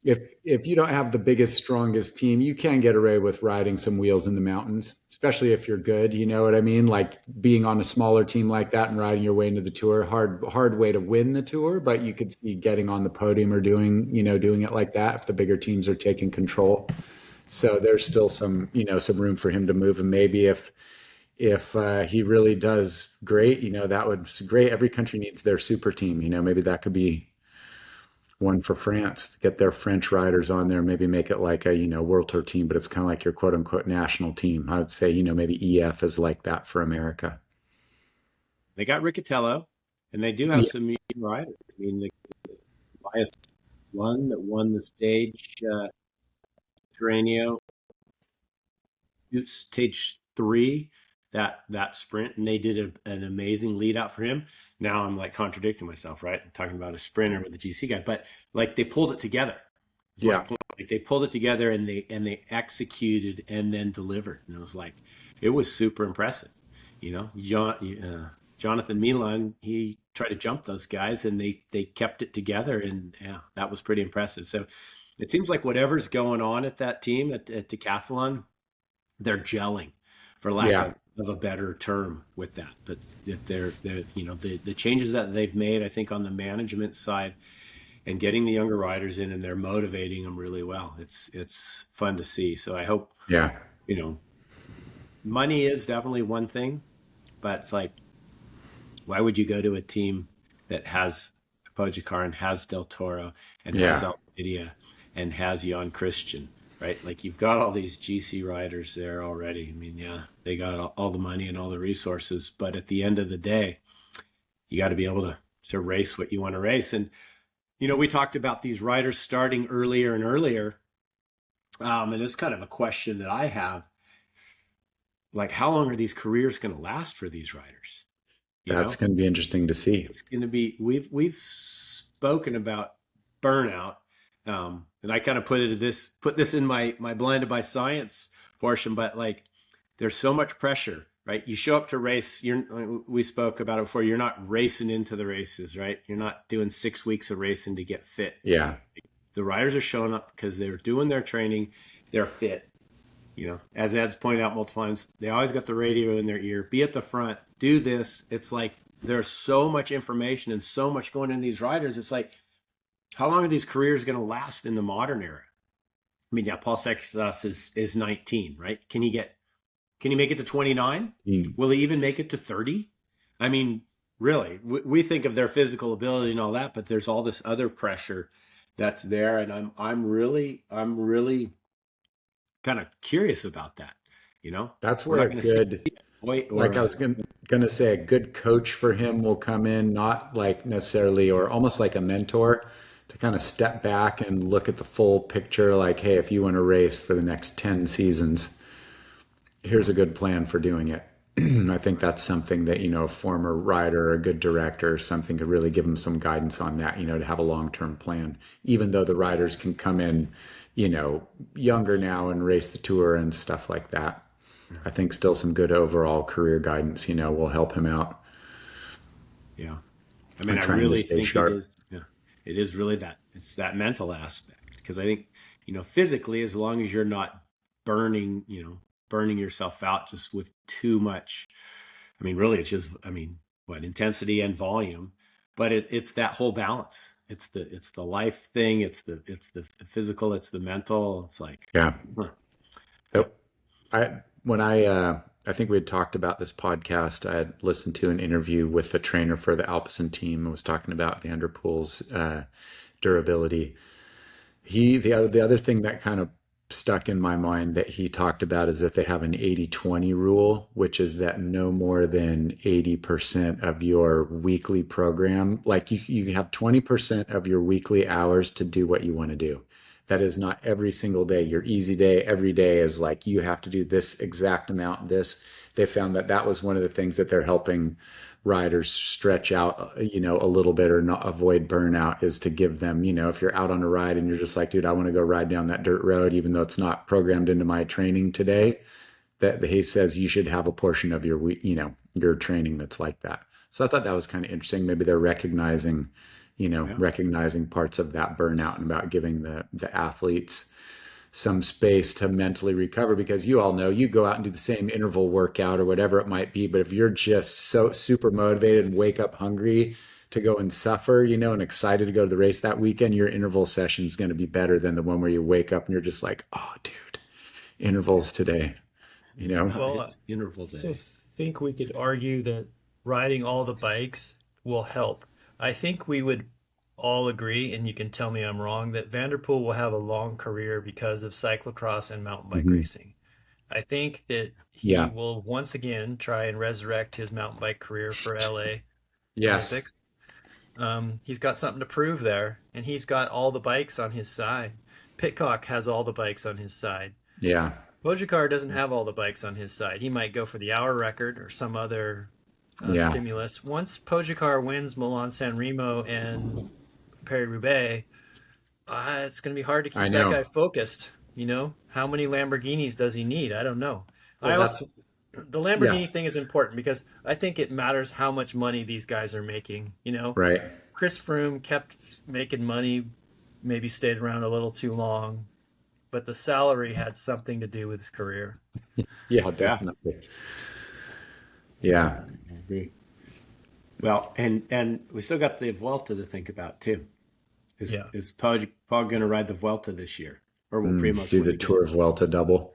if you don't have the biggest, strongest team, you can get away with riding some wheels in the mountains, especially if you're good. You know what I mean? Like being on a smaller team like that and riding your way into the tour, hard way to win the tour, but you could see getting on the podium or doing it like that if the bigger teams are taking control. So there's still some room for him to move, and maybe if he really does great, that would be great. Every country needs their super team. Maybe that could be one for France, get their French riders on there, maybe make it like a, World Tour team, but it's kind of like your quote unquote national team. I would say, maybe EF is like that for America. they got Riccatello, and they do have Yeah. some young riders. I mean, the bias one that won the Tirreno stage three, that sprint, and they did an amazing lead out for him. Now I'm like contradicting myself, right? I'm talking about a sprinter with a GC guy, but like they pulled it together. Is my Yeah. point. Like they pulled it together, and they executed and then delivered, and it was super impressive. Jonathan Milan, he tried to jump those guys, and they kept it together, and yeah, that was pretty impressive. So it seems like whatever's going on at that team at Decathlon, they're gelling, for lack Yeah. of a better term, with that. But if they're the changes that they've made, I think on the management side and getting the younger riders in, and they're motivating them really well. It's fun to see. So I hope, Yeah. you know money is definitely one thing, but it's like, why would you go to a team that has Pogacar and has Del Toro and has Yeah. Almeida and has Jan Christian, right? Like you've got all these GC riders there already. I mean, yeah, they got all the money and all the resources, but at the end of the day, you got to be able to race what you want to race. And we talked about these riders starting earlier and earlier, and it's kind of a question that I have, like, how long are these careers going to last for these riders? You That's know, going to be interesting to see. it's going to be, we've spoken about burnout, and I kind of put this in my blinded by science portion, but like there's so much pressure, right? You show up to race. We spoke about it before. You're not racing into the races, right? You're not doing 6 weeks of racing to get fit. Yeah. The riders are showing up because they're doing their training. They're fit. As Ed's pointed out multiple times, they always got the radio in their ear. Be at the front. Do this. It's like there's so much information and so much going in these riders. It's like, how long are these careers going to last in the modern era? I mean, yeah, Paul Sextus is 19, right? Can he make it to 29? Will he even make it to 30? I mean, really, we think of their physical ability and all that, but there's all this other pressure that's there, and I'm really kind of curious about that. That's where a good, like I was gonna say, a good coach for him will come in, not like necessarily, or almost like a mentor, to kind of step back and look at the full picture. Like, hey, if you want to race for the next 10 seasons, here's a good plan for doing it. I think that's something that, a former rider or a good director or something could really give them some guidance on that, to have a long-term plan, even though the riders can come in, younger now and race the tour and stuff like that. I think still some good overall career guidance, will help him out. Yeah. I mean, I really think sharp. It is really it's that mental aspect, because I think, physically, as long as you're not burning yourself out just with too much, I mean, really it's just, intensity and volume, but it's that whole balance. It's the life thing. It's the physical. It's the mental. It's like, yeah. Yep. I think we had talked about this podcast. I had listened to an interview with the trainer for the Alpecin team. I was talking about Van der Poel's durability. The other thing that kind of stuck in my mind that he talked about is that they have an 80-20 rule, which is that no more than 80% of your weekly program, like you have 20% of your weekly hours to do what you want to do. That is not every single day. Your easy day, every day is like, you have to do this exact amount, this. They found that was one of the things that they're helping riders stretch out, a little bit, or not avoid burnout, is to give them, if you're out on a ride and you're just like, dude, I want to go ride down that dirt road, even though it's not programmed into my training today, that he says you should have a portion of your, your training that's like that. So I thought that was kind of interesting. Maybe they're recognizing parts of that burnout, and about giving the athletes some space to mentally recover, because you all know, you go out and do the same interval workout or whatever it might be, but if you're just so super motivated and wake up hungry to go and suffer, and excited to go to the race that weekend, your interval session is going to be better than the one where you wake up and you're just like, oh dude, intervals today, Well, it's interval day. I think we could argue that riding all the bikes will help. I think we would all agree, and you can tell me I'm wrong, that Van der Poel will have a long career because of cyclocross and mountain bike racing. I think that he will once again try and resurrect his mountain bike career for LA Yes. Olympics. He's got something to prove there, and he's got all the bikes on his side. Pitcock has all the bikes on his side. Yeah. Pogacar doesn't have all the bikes on his side. He might go for the hour record or some other stimulus. Once Pogacar wins Milan-San Remo and Paris-Roubaix, it's going to be hard to keep that guy focused. How many Lamborghinis does he need? I don't know. Well, the Lamborghini thing is important because I think it matters how much money these guys are making. Right. Chris Froome kept making money, maybe stayed around a little too long, but the salary had something to do with his career. Yeah, definitely. Yeah. I agree. Well, and we still got the Vuelta to think about too. Is Pog going to ride the Vuelta this year, or will Primoz do the Tour of Vuelta double?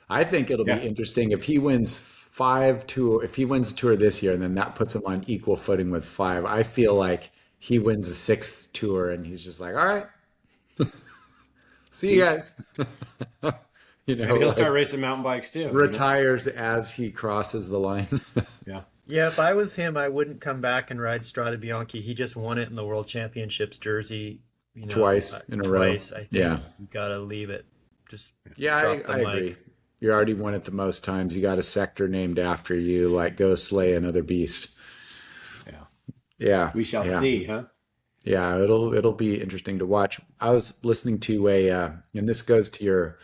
I think it'll be interesting if he wins if he wins the Tour this year, and then that puts him on equal footing with 5. I feel like he wins a 6th Tour, and he's just like, all right, see you guys. Maybe he'll start racing mountain bikes too. Retires as he crosses the line. Yeah, if I was him, I wouldn't come back and ride Strade Bianche. He just won it in the World Championships jersey, twice in a row. I think you got to leave it. Just I agree. You already won it the most times. You got a sector named after you. Like, go slay another beast. Yeah. We shall see, huh? Yeah, it'll be interesting to watch. I was listening to and this goes to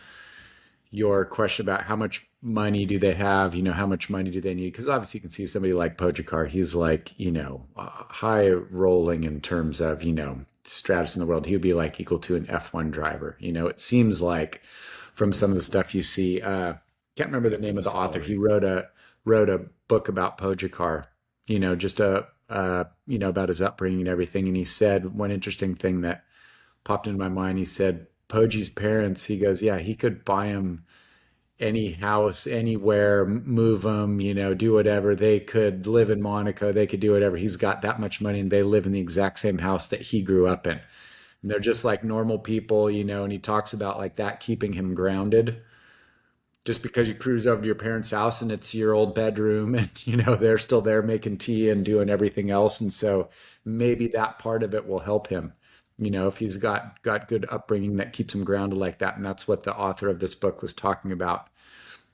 your question about how much money do they have? How much money do they need? Because obviously you can see somebody like Pogacar, he's like, high rolling in terms of, status in the world. He would be like equal to an F1 driver. It seems like from some of the stuff you see, can't remember the Except for name the of the author. He salary. wrote a book about Pogacar, just about his upbringing and everything. And he said one interesting thing that popped into my mind. He said, Poji's parents, he goes, yeah, he could buy him any house anywhere, move them, do whatever. They could live in Monaco, they could do whatever. He's got that much money and they live in the exact same house that he grew up in. And they're just like normal people, and he talks about like that keeping him grounded. Just because you cruise over to your parents' house and it's your old bedroom and they're still there making tea and doing everything else. And so maybe that part of it will help him, if he's got good upbringing that keeps him grounded like that. And that's what the author of this book was talking about.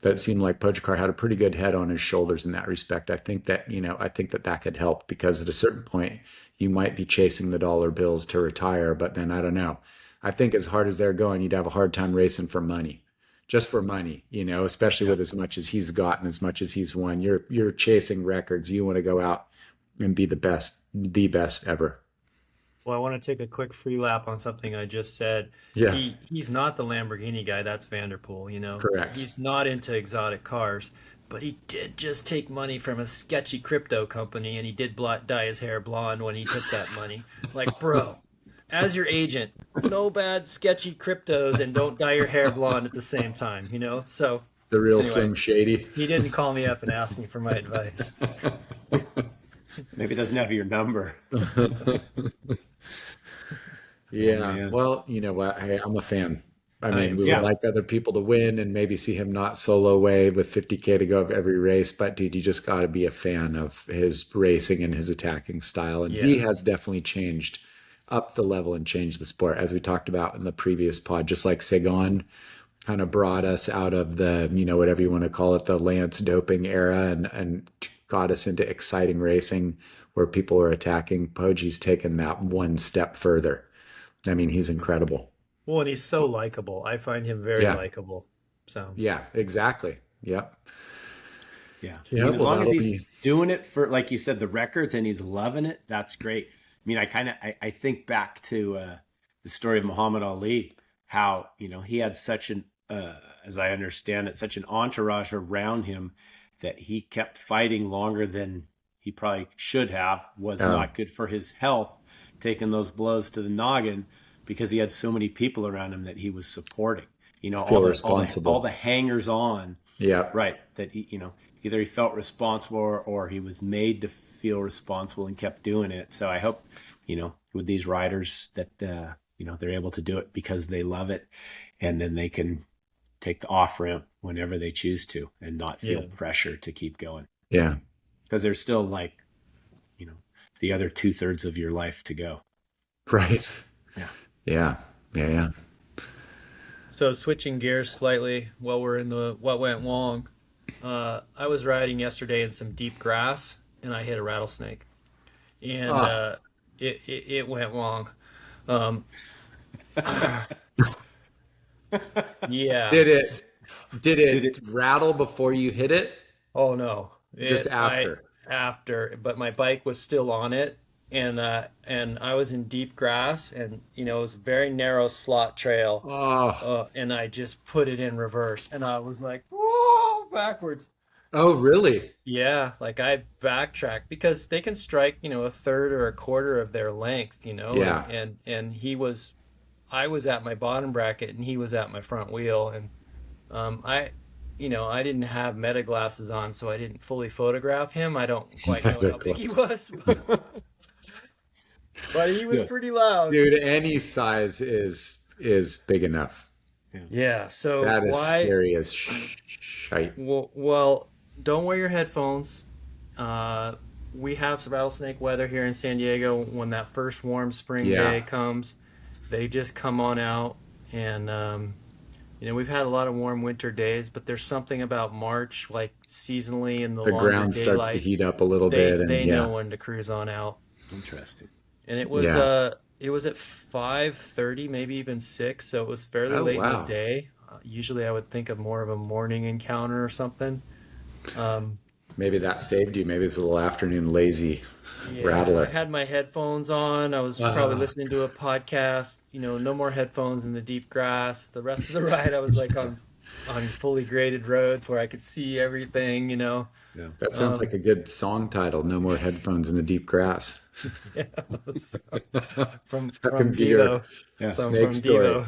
That it seemed like Pogacar had a pretty good head on his shoulders in that respect. I think that could help, because at a certain point you might be chasing the dollar bills to retire, but then I don't know. I think as hard as they're going, you'd have a hard time racing for money, just for money, especially Yeah. with as much as he's gotten, as much as he's won. You're chasing records. You want to go out and be the best ever. Well, I want to take a quick free lap on something I just said. Yeah, He's not the Lamborghini guy. That's Vanderpool. correct. He's not into exotic cars, but he did just take money from a sketchy crypto company, and he did dye his hair blonde when he took that money. Like, bro, as your agent, no bad sketchy cryptos, and don't dye your hair blonde at the same time. So The real anyway, Slim Shady. he didn't call me up and ask me for my advice. Maybe it doesn't have your number. Oh Yeah, man. well, you know what? I'm a fan. I I mean, am we would too. Yeah. like other people to win and maybe see him not solo away with 50K to go of every race. But dude, you just got to be a fan of his racing and his attacking style. And he Yeah. has definitely changed up the level and changed the sport, as we talked about in the previous pod. Just like Sagan kind of brought us out of the, whatever you want to call it, the Lance doping era, and got us into exciting racing where people are attacking. Poji's taken that one step further. I mean, he's incredible. Well, and he's so likable. I find him very Yeah, likable. So, yeah, exactly. Yep. Yeah. I Yeah, mean, as well, long as that'll he's be, doing it for, like you said, the records, and he's loving it, that's great. I mean, I think back to the story of Muhammad Ali, how, he had such as I understand it, such an entourage around him that he kept fighting longer than he probably should have, was uh, not good for his health, taking those blows to the noggin, because he had so many people around him that he was supporting. All feel the responsible. hangers on. Yep. Right. That either he felt responsible, or he was made to feel responsible and kept doing it. So I hope, with these riders that, they're able to do it because they love it, and then they can take the off ramp whenever they choose to and not feel yeah. pressure to keep going, Yeah. because there's still, like, you know, the other 2/3 of your life to go. Right. Yeah. Yeah. Yeah. Yeah. So switching gears slightly while we're in the what went wrong, I was riding yesterday in some deep grass and I hit a rattlesnake, and Ah, it went wrong. Um, yeah. did it, did Did it it? rattle before you hit it? Oh no. Just It I after? after, but my bike was still on it, and I was in deep grass, and it was a very narrow slot trail, Oh, and I just put it in reverse, and I was like, whoa, backwards. oh, really? Yeah, like I backtracked because they can strike, a third or a quarter of their length, and Yeah. I was at my bottom bracket and he was at my front wheel, and I I didn't have meta glasses on, so I didn't fully photograph him. I don't quite know Neither how big he close. was, but he was Yeah. pretty loud. Dude, any size is big enough. Yeah. Yeah, so That is why scary as shite. well, don't wear your headphones. We have some rattlesnake weather here in San Diego. When that first warm spring Yeah. day comes, they just come on out. And we've had a lot of warm winter days, but there's something about March, like seasonally in the The longer ground starts to daylight, heat up a little they bit, and they know yeah. when to cruise on out. Interesting. And Yeah. it was at 5:30, maybe even 6, so it was fairly Oh, late in the wow. day. Usually I would think of more of a morning encounter or something. Um, Maybe that saved you. Maybe it's a little afternoon lazy yeah, I rattler. had my headphones on. I was probably Ah, listening to a podcast. No more headphones in the deep grass. The rest of the ride, I was like on fully graded roads where I could see everything. Yeah. that sounds like Um, a good song title. No more headphones in the deep grass. yeah, so from That can from be your Devo. Yeah. So I'm snake from story.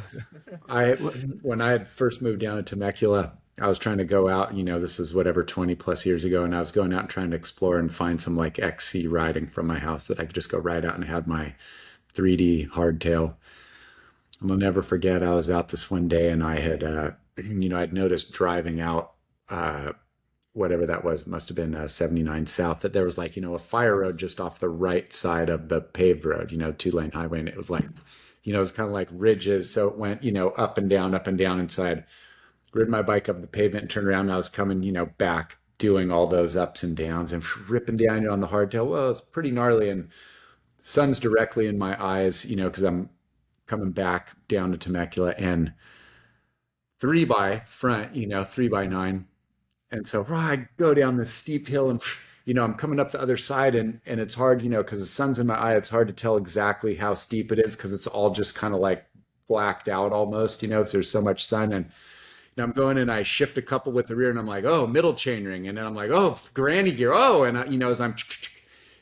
Devo. When I had first moved down to Temecula, I was trying to go out, this is whatever 20 plus years ago, and I was going out and trying to explore and find some like XC riding from my house that I could just go ride out, and I had my 3D hardtail. And I'll never forget, I was out this one day and I had, I'd noticed driving out, uh, whatever that was, it must have been 79 South, that there was like, a fire road just off the right side of the paved road, 2-lane highway. And it was like, it was kind of like ridges. So it went, up and down, up and down. And so I'd rid my bike up the pavement and turned around, and I was coming, back doing all those ups and downs and ripping down, on the hardtail. Well, it's pretty gnarly, and the sun's directly in my eyes, because I'm coming back down to Temecula, and three by front, 3x9. And so I go down this steep hill, and I'm coming up the other side, and it's hard, because the sun's in my eye. It's hard to tell exactly how steep it is because it's all just kind of like blacked out almost, because there's so much sun. And I'm going, and I shift a couple with the rear, and I'm like, oh, middle chainring, and then I'm like, oh, granny gear, oh, and as I'm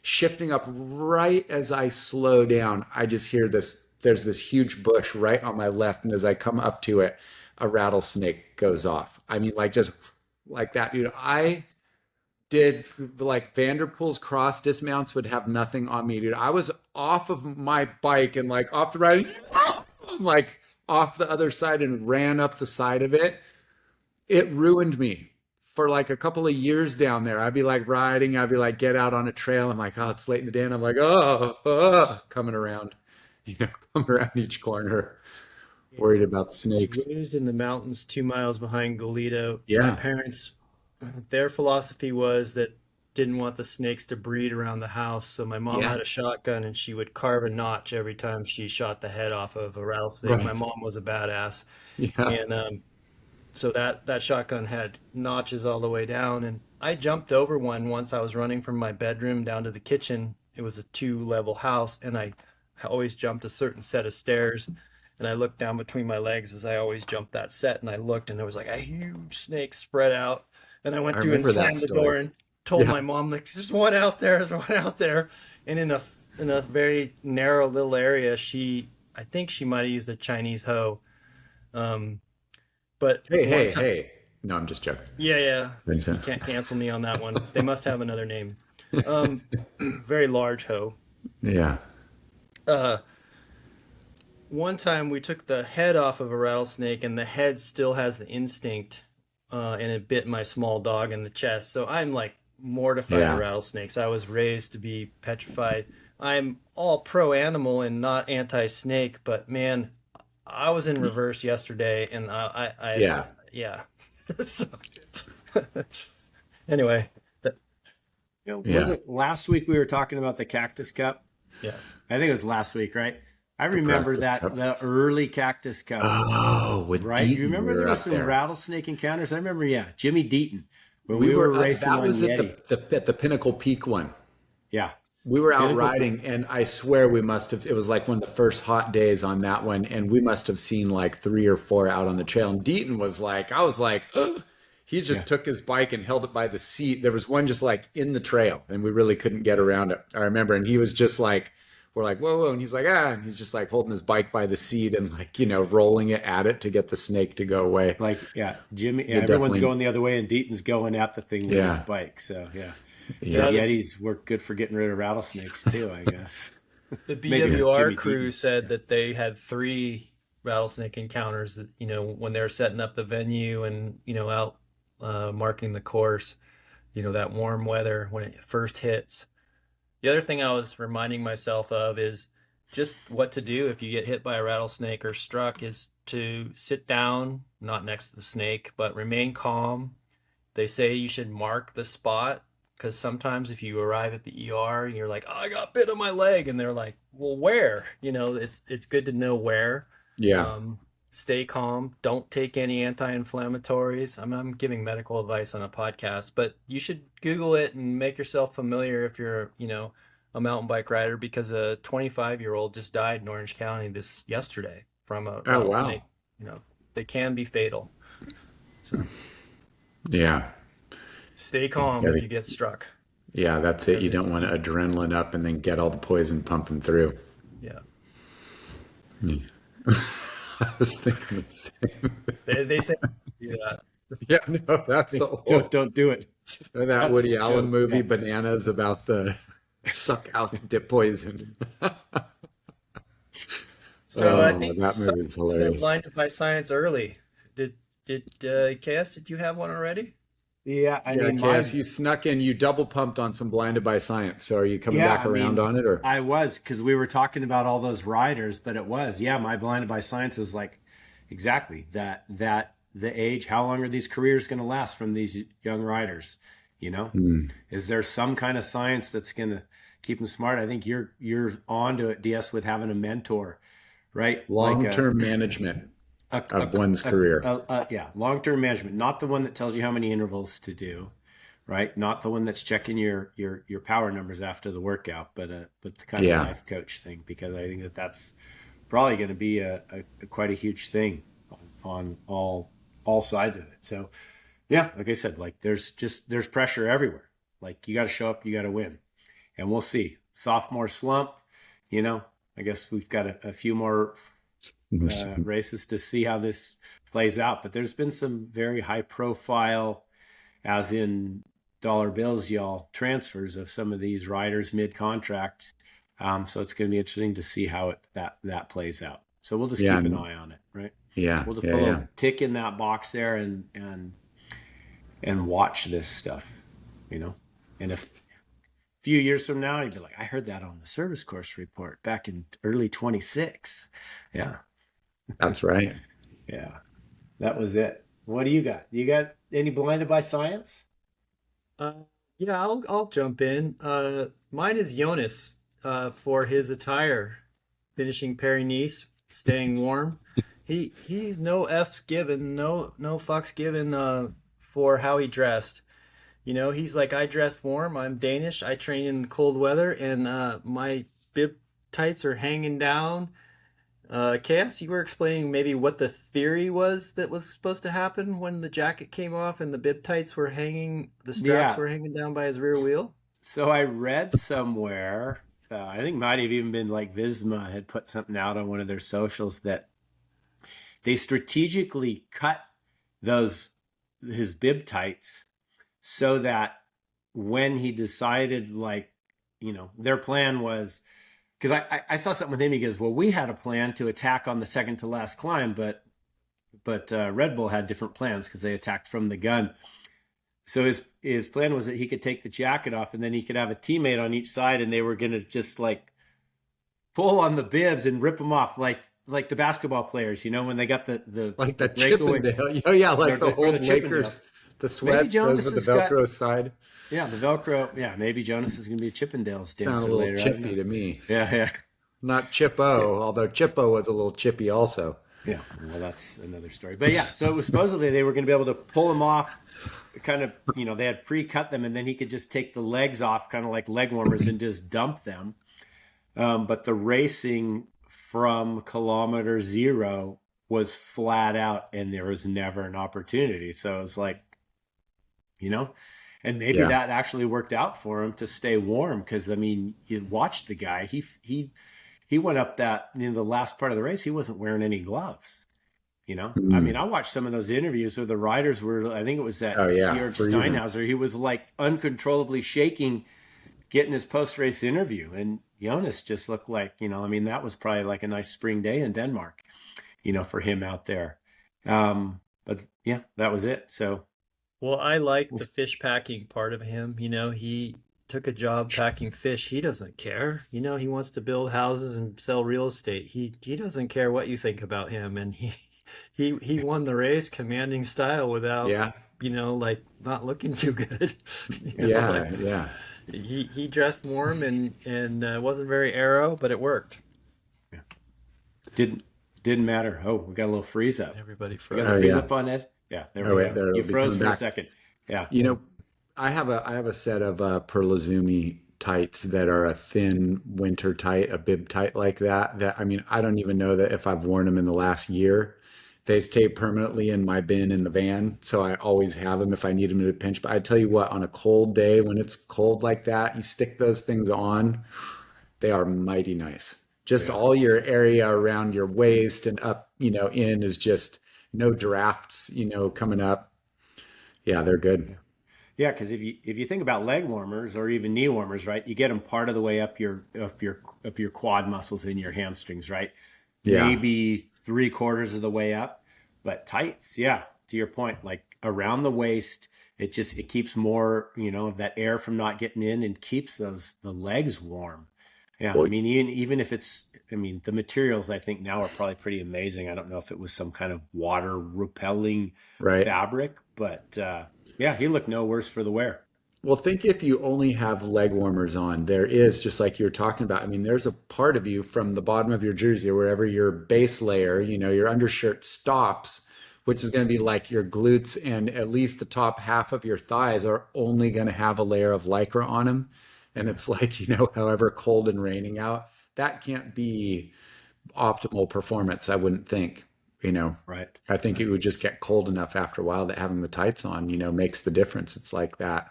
shifting up, right as I slow down, I just hear this. There's this huge bush right on my left, and as I come up to it, a rattlesnake goes off. I mean, like just like that, dude. I did like Vanderpool's cross dismounts would have nothing on me, dude. I was off of my bike and like off the ride, like off the other side, and ran up the side of it. It ruined me for like a couple of years down there. I'd be like riding, I'd be like, get out on a trail. I'm like, oh, it's late in the day. And I'm like, coming around, come around each corner, worried about the Was snakes. raised in the mountains 2 miles behind Goleta. My Yeah. parents, their philosophy was that didn't want the snakes to breed around the house. So my mom Yeah. had a shotgun and she would carve a notch every time she shot the head off of a rattlesnake. My Right. mom was a badass. Yeah. And so that shotgun had notches all the way down. And I jumped over one once. I was running from my bedroom down to the kitchen. It was a 2-level house, and I always jumped a certain set of stairs. And I looked down between my legs as I always jumped that set, and I looked, and there was like a huge snake spread out. And I I went through and remember that slammed the door story. and told Yeah. my mom, like, there's one out there, there's one out there. And in a very narrow little area, I think she might have used a Chinese hoe. Um, but Hey, one hey, time, hey. No, I'm just joking. yeah, yeah, Thanks, you huh? can't cancel me on that one. They must have another name. Um, very large hoe. Yeah. Uh, One time we took the head off of a rattlesnake, and the head still has the instinct, and it bit my small dog in the chest. So I'm like mortified of Yeah. rattlesnakes. I was raised to be petrified. I'm all pro animal and not anti snake, but man, I was in reverse yesterday, and Yeah. yeah. So, anyway, that, Was Yeah. it last week we were talking about the Cactus Cup? yeah. I think it was last week, right? I The remember practice that cup. the early Cactus Cup, Oh, with right? You Deaton, we remember there were was up some there. rattlesnake encounters? I remember, yeah, Jimmy Deaton when We we were were racing that on was at Yeti. the Pinnacle Peak one. Yeah, We were out Pinnacle Peak. riding, and I swear we must have. It was like one of the first hot days on that one, and we must have seen like three or four out on the trail. And Deaton was like, I was like, "Ugh." He Yeah, just took his bike and held it by the seat. There was one just like in the trail, and we really couldn't get around it. I remember, and he was just like, we're like, whoa, whoa, and he's like, and he's just like holding his bike by the seat and like rolling it at it to get the snake to go away. like yeah, Jimmy. Yeah, You everyone's definitely, going the other way, and Deaton's going at the thing with his yeah, bike. So yeah, those yeah, Yeah, Yetis work good for getting rid of rattlesnakes too, I guess. the Maybe that's BWR Jimmy crew Deaton. said that they had 3 rattlesnake encounters that, when they were setting up the venue and, out marking the course, that warm weather when it first hits. The other thing I was reminding myself of is just what to do if you get hit by a rattlesnake or struck is to sit down, not next to the snake, but remain calm. They say you should mark the spot because sometimes if you arrive at the ER and you're like, oh, I got bit on my leg, and they're like, well, where? It's good to know where. yeah, Um, Stay calm. Don't take any anti-inflammatories. I'm giving medical advice on a podcast, but you should Google it and make yourself familiar if you're, a mountain bike rider, because a 25-year-old just died in Orange County this yesterday from a Oh, wow. rattlesnake. You know, they can be fatal. So Yeah. stay calm Yeah, if you get struck. yeah, that's it. You don't want adrenaline up and then get all the poison pumping through. Yeah. Yeah. I was thinking the same. They say do that. Yeah, no, that's the old Don't do it. that That's Woody the Allen joke. movie Yeah. Bananas about the suck out the poison. So I Oh, think that some movie is people they're hilarious. blinded by science early. Did KS, did you have one already? Yeah, I Yeah, mean, Cass, you snuck in. You double pumped on some Blinded by Science. So are you coming yeah, back I around mean, on it, or? I was because we were talking about all those riders, but it was, yeah, my blinded by science is like exactly that the age, how long are these careers going to last from these young riders? You know, Hmm. is there some kind of science that's going to keep them smart? I think you're on to it, DS, with having a mentor, right? Like Long-term management a, of one's career. yeah, long-term management, not the one that tells you how many intervals to do, right? Not the one that's checking your power numbers after the workout, but the kind of Yeah. life coach thing, because I think that that's probably going to be a quite a huge thing on all sides of it. So yeah, like I said, like there's pressure everywhere. Like you got to show up, you got to win, and we'll see. Sophomore slump, you know. I guess we've got a few more races to see how this plays out. But there's been some very high profile, as in dollar bills, y'all, transfers of some of these riders mid contract. So it's going to be interesting to see how that plays out. So we'll just Yeah, keep an eye on it, right? yeah, We'll just yeah, put a yeah. little tick in that box there and watch this stuff, you know. And if a few years from now, you'd be like, I heard that on the service course report back in early 26. Yeah, That's right. yeah, that was it. What do you got? You got any blinded by science? Uh, yeah, I'll jump in. Mine is Jonas, for his attire, finishing Paris-Nice, staying warm. He's no f's given, no fucks given for how he dressed. He's like, I dress warm. I'm Danish. I train in cold weather, and my bib tights are hanging down. Chaos, you were explaining maybe what the theory was that was supposed to happen when the jacket came off and the bib tights were hanging, the straps Yeah. were hanging down by his rear wheel. So I read somewhere, I think might have even been like Visma had put something out on one of their socials that they strategically cut those his bib tights so that when he decided, like, their plan was, because I saw something with him. He goes, well, we had a plan to attack on the second to last climb, but Red Bull had different plans because they attacked from the gun. So his plan was that he could take the jacket off and then he could have a teammate on each side, and they were going to just like pull on the bibs and rip them off like the basketball players, when they got the Like the breakaway. Chippendale. Oh, yeah, like the Or old the Chippendale. Lakers, the Maybe sweats, those Jonas with has the got, Velcro side. yeah, the Velcro. Yeah, maybe Jonas is going to be a Chippendales Sound a dancer little later. I don't chippy know. to me. Yeah, yeah. Not Chippo, although Chippo was a little chippy also. Yeah, well, that's another story. But yeah, so it was supposedly they were going to be able to pull them off, kind of, they had pre-cut them, and then he could just take the legs off, kind of like leg warmers, and just dump them. But the racing from kilometer zero was flat out, and there was never an opportunity. So it was like, and maybe Yeah. that actually worked out for him to stay warm, because I mean, you watched the guy. He went up that in the last part of the race. He wasn't wearing any gloves. I mean, I watched some of those interviews where the riders were. I think it was that Oh, yeah, Georg freezing. Steinhauser. He was like uncontrollably shaking, getting his post-race interview, and Jonas just looked like, I mean, that was probably like a nice spring day in Denmark, for him out there. But yeah, that was it. So Well, I like the fish packing part of him. He took a job packing fish. He doesn't care. He wants to build houses and sell real estate. He doesn't care what you think about him. And he won the race commanding style without, Yeah, like not looking too good. yeah, Like yeah. he dressed warm and wasn't very aero, but it worked. did Didn't matter. Oh, we got a little freeze up. Everybody We got froze. the Oh freeze yeah. up on it. Yeah, there Oh we wait, go. there You it'll be froze coming for a back. second. Yeah. You know, I have a set of Perlizumi tights that are a thin winter tight, a bib tight like that. That I mean, I don't even know that if I've worn them in the last year. They stay permanently in my bin in the van, so I always have them if I need them in a pinch. But I tell you what, on a cold day when it's cold like that, you stick those things on, they are mighty nice. Just Yeah. all your area around your waist and up, in is just no drafts, coming up. Yeah, they're good. Yeah, because if you think about leg warmers or even knee warmers, right? You get them part of the way up your quad muscles in your hamstrings, right? Yeah. Maybe three-quarters of the way up. But tights, yeah, to your point, like around the waist, it keeps more, of that air from not getting in and keeps the legs warm. Yeah, I Well, mean, even if it's, I mean, the materials I think now are probably pretty amazing. I don't know if it was some kind of water repelling right. fabric, but yeah, he looked no worse for the wear. Well, think if you only have leg warmers on, there is, just like you were talking about. I mean, there's a part of you from the bottom of your jersey or wherever your base layer, your undershirt stops, which is going to be like your glutes, and at least the top half of your thighs are only going to have a layer of lycra on them. And Yeah, it's like, however cold and raining out, that can't be optimal performance, I wouldn't think. You know, right, I think it right. would just get cold enough after a while that having the tights on, makes the difference. It's like that.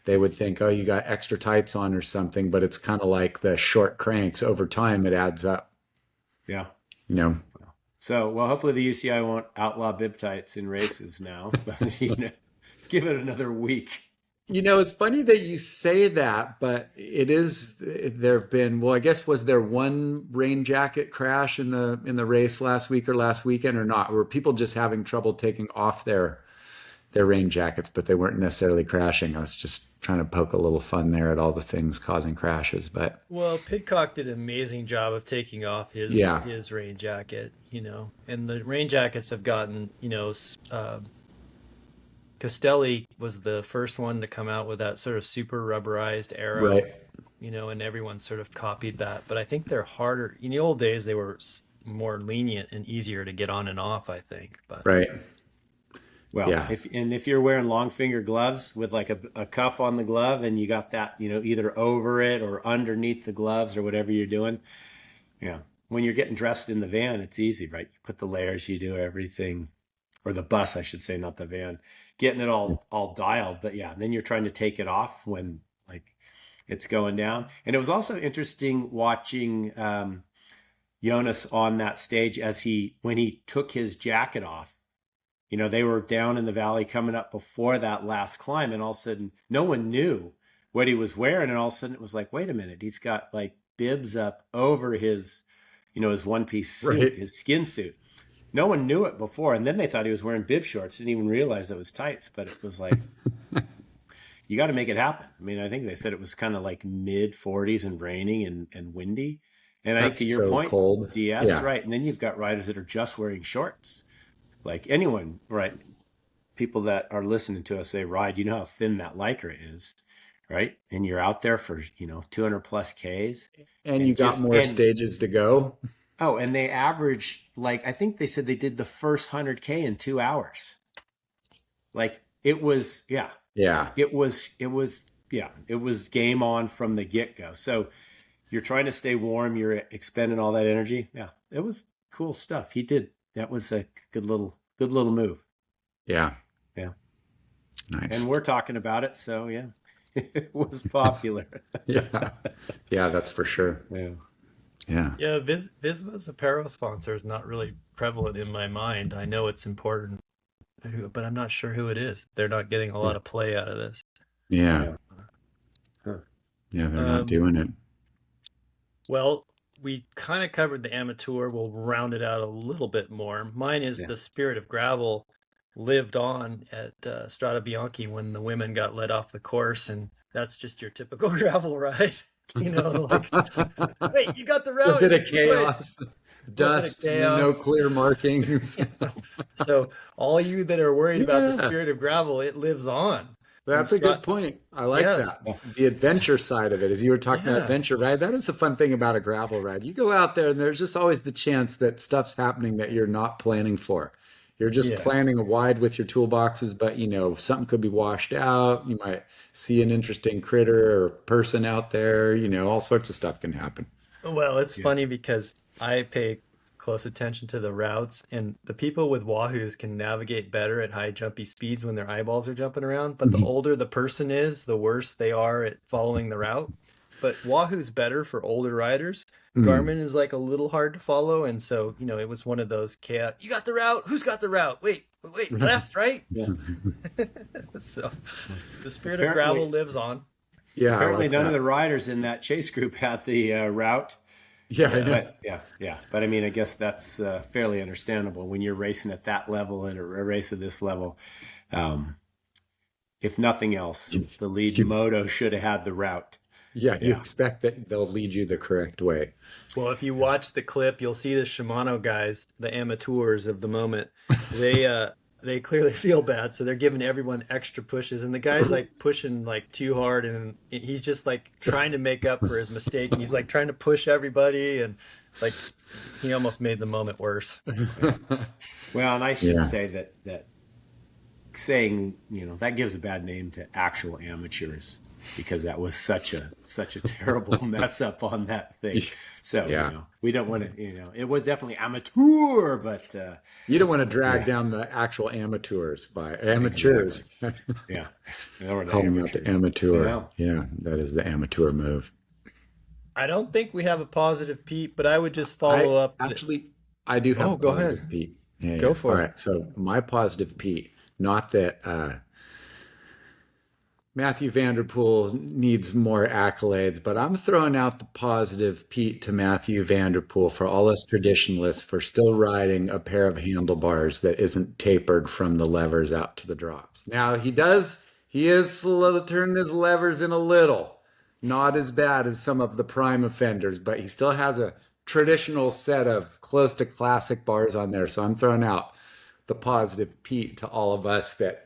They would think, oh, you got extra tights on or something, but it's kind of like the short cranks. Over time, it adds up, Yeah. you know. So, well, hopefully the UCI won't outlaw bib tights in races now, but give it another week. It's funny that you say that, but there have been, well, I guess, was there one rain jacket crash in the race last week or last weekend or not? Were people just having trouble taking off their rain jackets, but they weren't necessarily crashing? I was just trying to poke a little fun there at all the things causing crashes, but Well, Pidcock did an amazing job of taking off his yeah, his rain jacket, and the rain jackets have gotten, Castelli was the first one to come out with that sort of super rubberized right, arrow, and everyone sort of copied that. But I think they're harder. In the old days, they were more lenient and easier to get on and off, I think. But right, Well, yeah, if you're wearing long finger gloves with like a cuff on the glove and you got that, either over it or underneath the gloves or whatever you're doing, yeah. When you're getting dressed in the van, it's easy, right? You put the layers, you do everything, or the bus, I should say, not the van, getting it all dialed. But yeah, then you're trying to take it off when like it's going down. And it was also interesting watching Jonas on that stage when he took his jacket off. They were down in the valley coming up before that last climb, and all of a sudden, no one knew what he was wearing. And all of a sudden, it was like, wait a minute, he's got like bibs up over his one piece suit, right. his skin suit. No one knew it before. And then they thought he was wearing bib shorts, didn't even realize it was tights. But it was like, you got to make it happen. I mean, I think they said it was kind of like mid 40s and raining and windy. And I think to That's your so point, cold. DS, Yeah, right. And then you've got riders that are just wearing shorts. Like anyone, right? People that are listening to us say ride, you know how thin that lycra is, right? And you're out there for, 200 plus Ks and you and got just, more and stages to go. oh, and they average, like, I think they said they did the first 100K in 2 hours. Like it was, yeah, Yeah, it was game on from the get go. So you're trying to stay warm, you're expending all that energy. Yeah, it was cool stuff. That was a good little move. yeah, Yeah. And nice. we're talking about it. So yeah, it was popular. Yeah, yeah, that's for sure. Yeah. Yeah. yeah, Visma's apparel sponsor is not really prevalent in my mind. I know it's important, but I'm not sure who it is. They're not getting a lot of play out of this. Yeah. Yeah. Huh. Yeah, they're not Um, doing it. Well, we kind of covered the amateur. We'll round it out a little bit more. Mine is Yeah. the Spirit of Gravel lived on at Strade Bianche when the women got let off the course, and that's just your typical gravel ride. Like, wait, you got the A route. bit It's of this way. A chaos, little bit of dust, no chaos. clear markings. So all you that are worried about the Yeah. Spirit of Gravel, it lives on. That's a good point. I like Yes. that. The adventure side of it, as you were talking about Yeah. adventure ride, that is the fun thing about a gravel ride. You go out there and there's just always the chance that stuff's happening that you're not planning for. You're just Yeah. planning a wide with your toolboxes, but something could be washed out. You might see an interesting critter or person out there, all sorts of stuff can happen. Well, it's funny because I pay close attention to the routes, and the people with Wahoos can navigate better at high jumpy speeds when their eyeballs are jumping around. But the older the person is, the worse they are at following the route. But Wahoo's better for older riders. Mm. Garmin is like a little hard to follow, and so it was one of those chaos. You got the route? Who's got the route? Wait, left, right? Yeah. So the spirit of gravel lives on. Yeah, I Apparently, like none that. of the riders in that chase group had the route. Yeah, I know. But yeah. But I mean, I guess that's fairly understandable when you're racing at that level and a race of this level. If nothing else, the lead moto should have had the route. Yeah, you Yeah. expect that they'll lead you the correct way. Well, if you watch the clip, you'll see the Shimano guys, the amateurs of the moment. They clearly feel bad, so they're giving everyone extra pushes, and the guy's like pushing like too hard, and he's just like trying to make up for his mistake, and he's like trying to push everybody, and like he almost made the moment worse. Well, and I should Yeah. say that saying that gives a bad name to actual amateurs because that was such a terrible mess up on that thing. So Yeah. we don't want to. It was definitely amateur, but You don't want to drag down the actual amateurs by amateurs. yeah, they were the Calling out the amateurs. amateur. Yeah. Yeah, that is the amateur move. I don't think we have a positive Pete, but I would just follow up. Actually, I do have Oh, a go positive ahead. Pete. Yeah, Go yeah. for All it. right, so my positive Pete, not that Matthew Vanderpool needs more accolades, but I'm throwing out the positive Pete to Matthew Vanderpool for all us traditionalists for still riding a pair of handlebars that isn't tapered from the levers out to the drops. Now he is slow turning his levers in a little, not as bad as some of the prime offenders, but he still has a traditional set of close to classic bars on there. So I'm throwing out the positive Pete to all of us that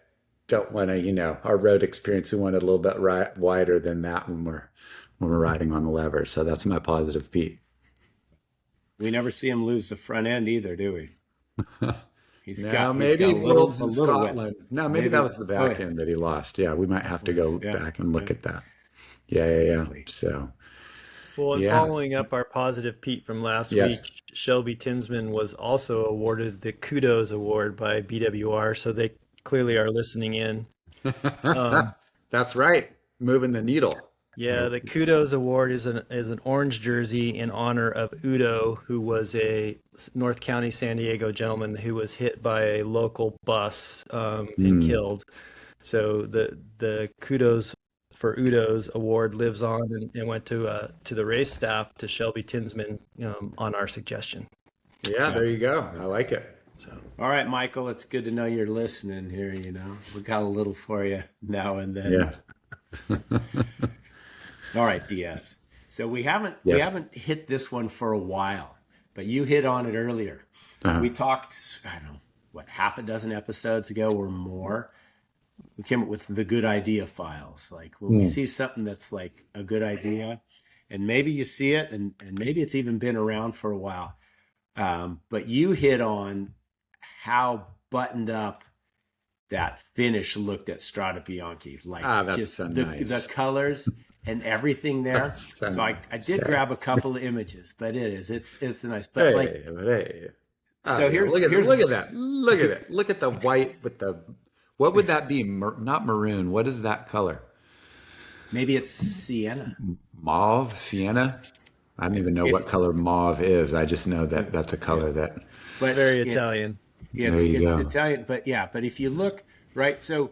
don't want to, our road experience, we want it a little bit wider than that when we're riding on the lever. So that's my positive Pete. We never see him lose the front end either, do we? He's Now got maybe a little, Worlds a in little wet. Scotland. No, maybe that was the back end that he lost. Yeah, we might have to go Yeah. back and look at that. Yeah. Exactly. So Well, and Yeah. following up our positive Pete from last Yes. week, Shelby Tinsman was also awarded the Kudos Award by BWR, so they clearly are listening in. that's right. Moving the needle. Yeah, the Kudos Award is an orange jersey in honor of Udo, who was a North County, San Diego gentleman who was hit by a local bus and killed. So the Kudos for Udo's award lives on and went to the race staff, to Shelby Tinsman, on our suggestion. Yeah, there you go. I like it. So All right, Michael, it's good to know you're listening here. We got a little for you now and then. Yeah. All right, DS. So we haven't Yes. hit this one for a while, but you hit on it earlier. Uh-huh. We talked, I don't know, half a dozen episodes ago or more. We came up with the good idea files. Like when we see something that's like a good idea, and maybe you see it, and maybe it's even been around for a while. But you hit on how buttoned up that finish looked at Strade Bianche. Like that's just so the nice. colors and everything there. That's so So I nice. did grab a couple of images, but it's nice. But Hey, like, hey. so here's look at that. Look at it. Look at the white with the. What would that be? Not maroon. What is that color? maybe it's Siena. Mauve, sienna. I don't even know what color mauve is. I just know that that's a color that. But very it's- Italian. It's There you go. Italian, but if you look right, so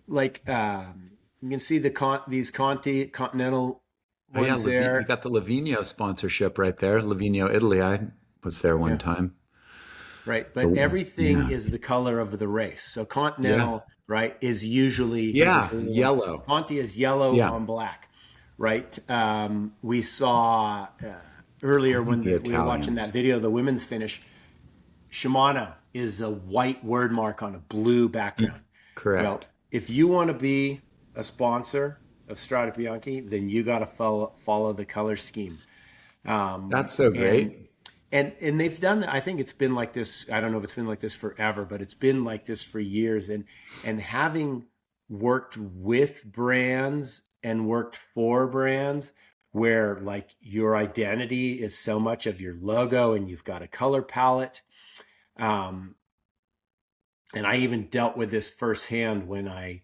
like you can see these Continental Oh, yeah, ones there. you got the Livigno sponsorship right there. Livigno, Italy. I was there one time. Right, but everything is the color of the race. So Continental, right, is usually Yellow. Conti is yellow on black, right? We saw earlier when we were watching that video, the women's finish. Shimano is a white word mark on a blue background. Correct. Well, if you want to be a sponsor of Strade Bianche, then you got to follow the color scheme. That's so And great. and they've done that. I think it's been like this. I don't know if it's been like this forever, but it's been like this for years. And having worked with brands and worked for brands where like your identity is so much of your logo and you've got a color palette. Um, and I even dealt with this firsthand when I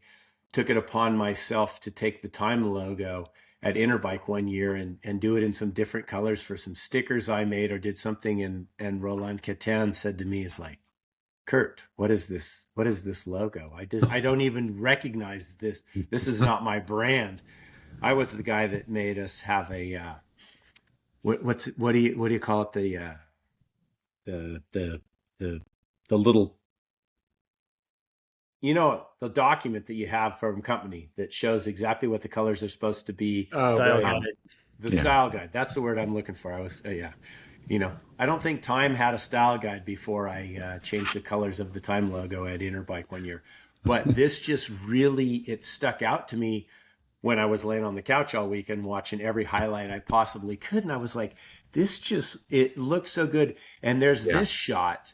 took it upon myself to take the Time logo at Interbike one year and do it in some different colors for some stickers I made or did something. And Roland Catan said to me, is like, Kurt, what is this? What is this logo? I don't even recognize this. This is not my brand. I was the guy that made us have a, what do you call it? The, the, the, the little, the document that you have from company that shows exactly what the colors are supposed to be. Oh, Style right. guide. The Yeah. style guide. That's the word I'm looking for. I was, yeah. I don't think Time had a style guide before I changed the colors of the Time logo at Interbike one year. But this just really, it stuck out to me when I was laying on the couch all weekend watching every highlight I possibly could. And I was like, it looks so good. And there's Yeah. this shot,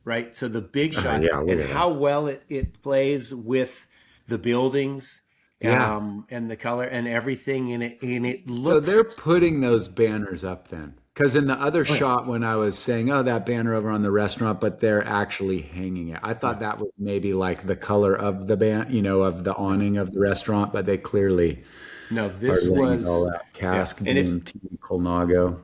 right? So the big shot Yeah, look and at that. how well it plays with the buildings, Yeah. and the color and everything in it. And it So looks, they're putting those banners up then. Because in the other oh yeah, shot, when I was saying, oh, that banner over on the restaurant, but they're actually hanging it. I thought yeah. that was maybe like the color of the of the awning of the restaurant, but they clearly No, are this laying it all was, out. yeah. Cask, And if, DMT, Colnago.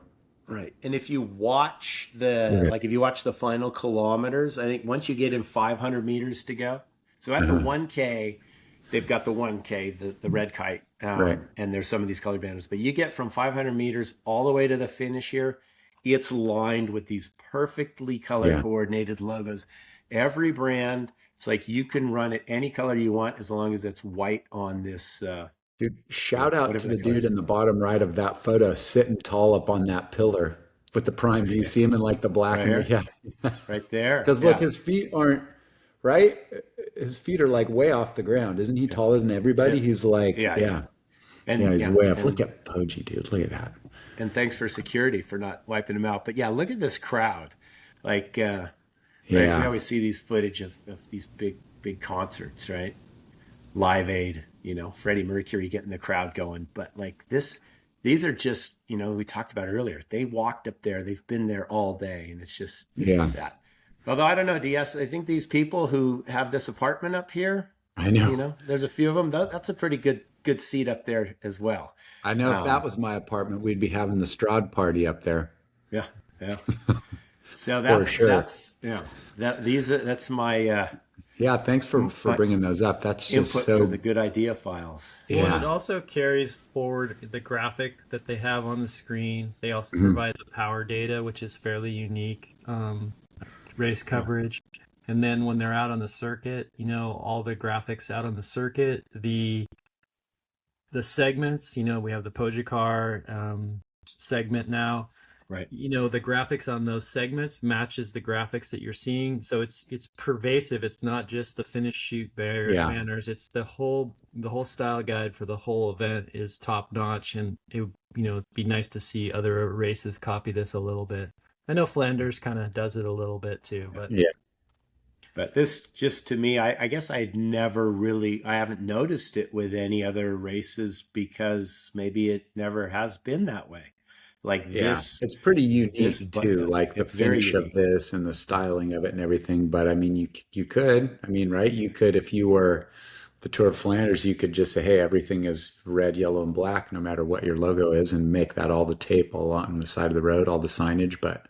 right. And if you watch Okay. if you watch the final kilometers, I think once you get in 500 meters to go, so at the Uh-huh. 1K, they've got the 1K, the red kite, Right. and there's some of these color banners, but you get from 500 meters all the way to the finish here. It's lined with these perfectly color Yeah. coordinated logos. Every brand, it's like you can run it any color you want as long as it's white on this, Dude, shout out to whatever the that color dude is. in the bottom right of that photo sitting tall up on that pillar with the prime. Do you see him in like the black Right and here, yeah? right there. Because look, Yeah. his feet aren't right. His feet are like way off the ground. Isn't he taller than everybody? Yeah. He's like, Yeah. Yeah. yeah, yeah, And he's yeah. way off. Look at Poggi, dude. Look at that. And thanks for security for not wiping them out. But yeah, look at this crowd. Like, right, we Yeah, always see these footage of these big concerts, right? Live Aid, Freddie Mercury getting the crowd going. But like these are just, we talked about earlier. They walked up there. They've been there all day, and it's just yeah. that. Although I don't know, DS. I think these people who have this apartment up here, I know. there's a few of them. That's a pretty good seat up there as well. I know. If that was my apartment, we'd be having the Strad party up there Yeah, yeah. So for sure. that's my Yeah, thanks for my bringing those up. That's just input for so. the good idea files. Well, and it Yeah. also carries forward the graphic that they have on the screen. They also Mhm. provide the power data, which is fairly unique, race coverage. And then when they're out on the circuit, all the graphics out on the circuit, the segments, we have the Pogacar segment now. Right. The graphics on those segments matches the graphics that you're seeing. So it's pervasive. It's not just the finish shoot Yeah. banners. It's the whole style guide for the whole event is top notch. And it'd be nice to see other races copy this a little bit. I know Flanders kind of does it a little bit too, but Yeah. But this just to me, I guess I haven't noticed it with any other races because maybe it never has been that way. Like Yeah, this, it's pretty this unique button too, up, like the it's very finish of unique. this and the styling of it and everything. But I mean, you could, I mean, right? You could, if you were the Tour of Flanders, you could just say, hey, everything is red, yellow, and black, no matter what your logo is, and make that all the tape along the side of the road, all the signage. But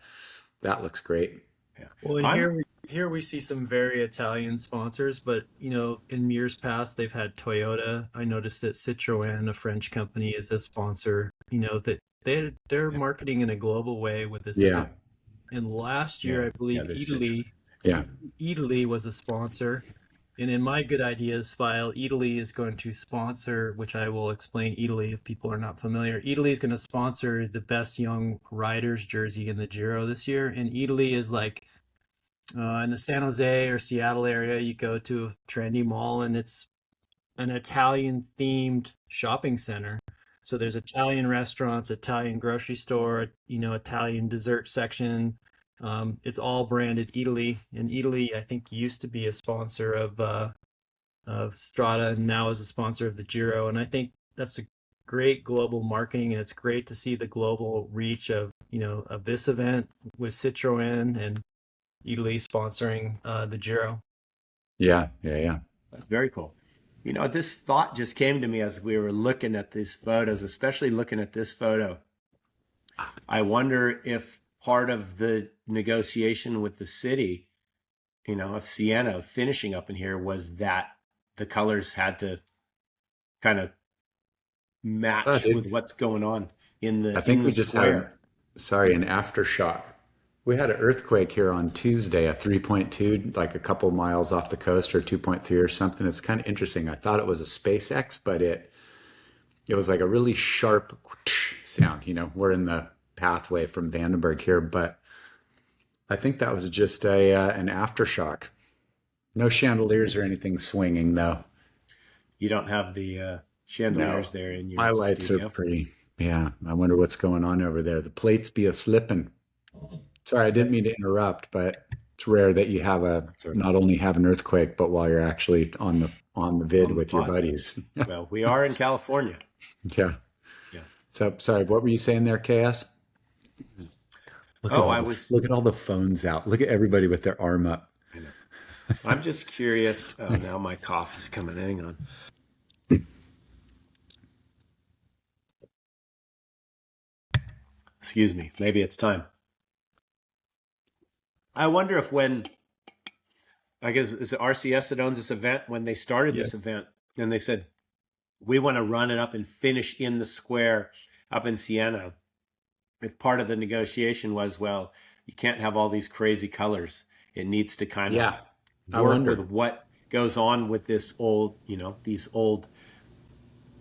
that looks great. Yeah. well, and I'm here we see some very Italian sponsors, but in years past they've had Toyota. I noticed that Citroën, a French company, is a sponsor. That they're yeah, marketing in a global way with this Yeah, event. And last year, yeah, I yeah. believe There's Citra. yeah, Italy was a sponsor. And in my good ideas file, Italy is going to sponsor, which I will explain Italy if people are not familiar. Italy is going to sponsor the best young riders jersey in the Giro this year. And Italy is like In the San Jose or Seattle area, you go to a trendy mall and it's an Italian themed shopping center. So there's Italian restaurants, Italian grocery store, Italian dessert section. It's all branded Italy, and Italy, I think, used to be a sponsor of Strada and now is a sponsor of the Giro. And I think that's a great global marketing, and it's great to see the global reach of this event with Citroën and Italy sponsoring the Giro. Yeah, yeah, yeah. That's very cool. This thought just came to me as we were looking at these photos, especially looking at this photo. I wonder if part of the negotiation with the city, of Siena, of finishing up in here, was that the colors had to kind of match with what's going on in the I think in we the just square. an aftershock. We had an earthquake here on Tuesday, a 3.2, like a couple miles off the coast, or 2.3 or something. It's kind of interesting. I thought it was a SpaceX, but it was like a really sharp sound. We're in the pathway from Vandenberg here, but I think that was just an aftershock. No chandeliers or anything swinging, though. You don't have the No, chandeliers there in your my lights are studio. pretty. Yeah, I wonder what's going on over there. The plates be a slipping. Sorry, I didn't mean to interrupt, but it's rare that you have So not only have an earthquake, but while you're actually on the vid on the with your pod. buddies. Well, we are in California. Yeah. Yeah. So sorry, what were you saying there, KS? Oh, I was. Look at all the phones out. Look at everybody with their arm up. I know. I'm just curious. Oh, now my cough is coming. Hang on. Excuse me. Maybe it's time. I wonder if I guess is it RCS that owns this event, when they started Yeah. this event and they said, we want to run it up and finish in the square up in Siena. If part of the negotiation was, well, you can't have all these crazy colors. It needs to kind of Yeah, I work with wonder. what goes on with this old, these old,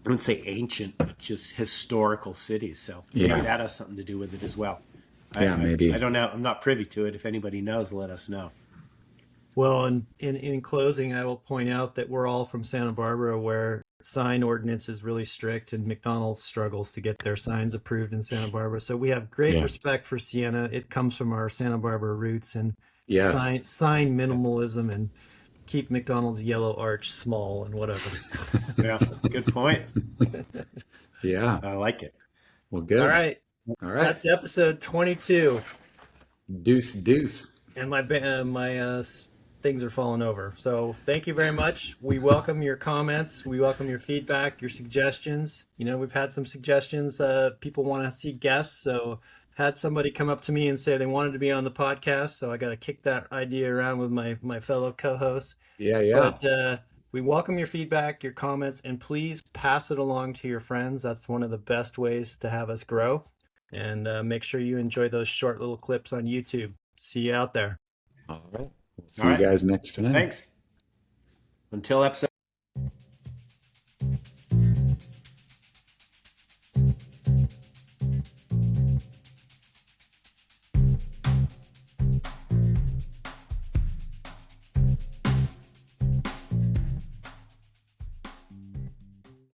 I wouldn't say ancient, but just historical cities. So maybe Yeah, that has something to do with it as well. I, yeah, I, I maybe. don't know. I'm not privy to it. If anybody knows, let us know. Well, and in closing, I will point out that we're all from Santa Barbara, where sign ordinance is really strict, and McDonald's struggles to get their signs approved in Santa Barbara. So we have great Yeah. respect for Siena. It comes from our Santa Barbara roots, and Yes. sign minimalism, and keep McDonald's yellow arch small and whatever. Yeah, good point. Yeah. I like it. Well, All good. right, All right. that's episode 22, Deuce, deuce. and my things are falling over. So thank you very much. We welcome your comments. We welcome your feedback, your suggestions. We've had some suggestions. People want to see guests. So had somebody come up to me and say they wanted to be on the podcast. So I got to kick that idea around with my fellow co-hosts. Yeah, yeah. But we welcome your feedback, your comments, and please pass it along to your friends. That's one of the best ways to have us grow. And make sure you enjoy those short little clips on YouTube. See you out there. All right. See All you right. guys next time. Thanks. Until episode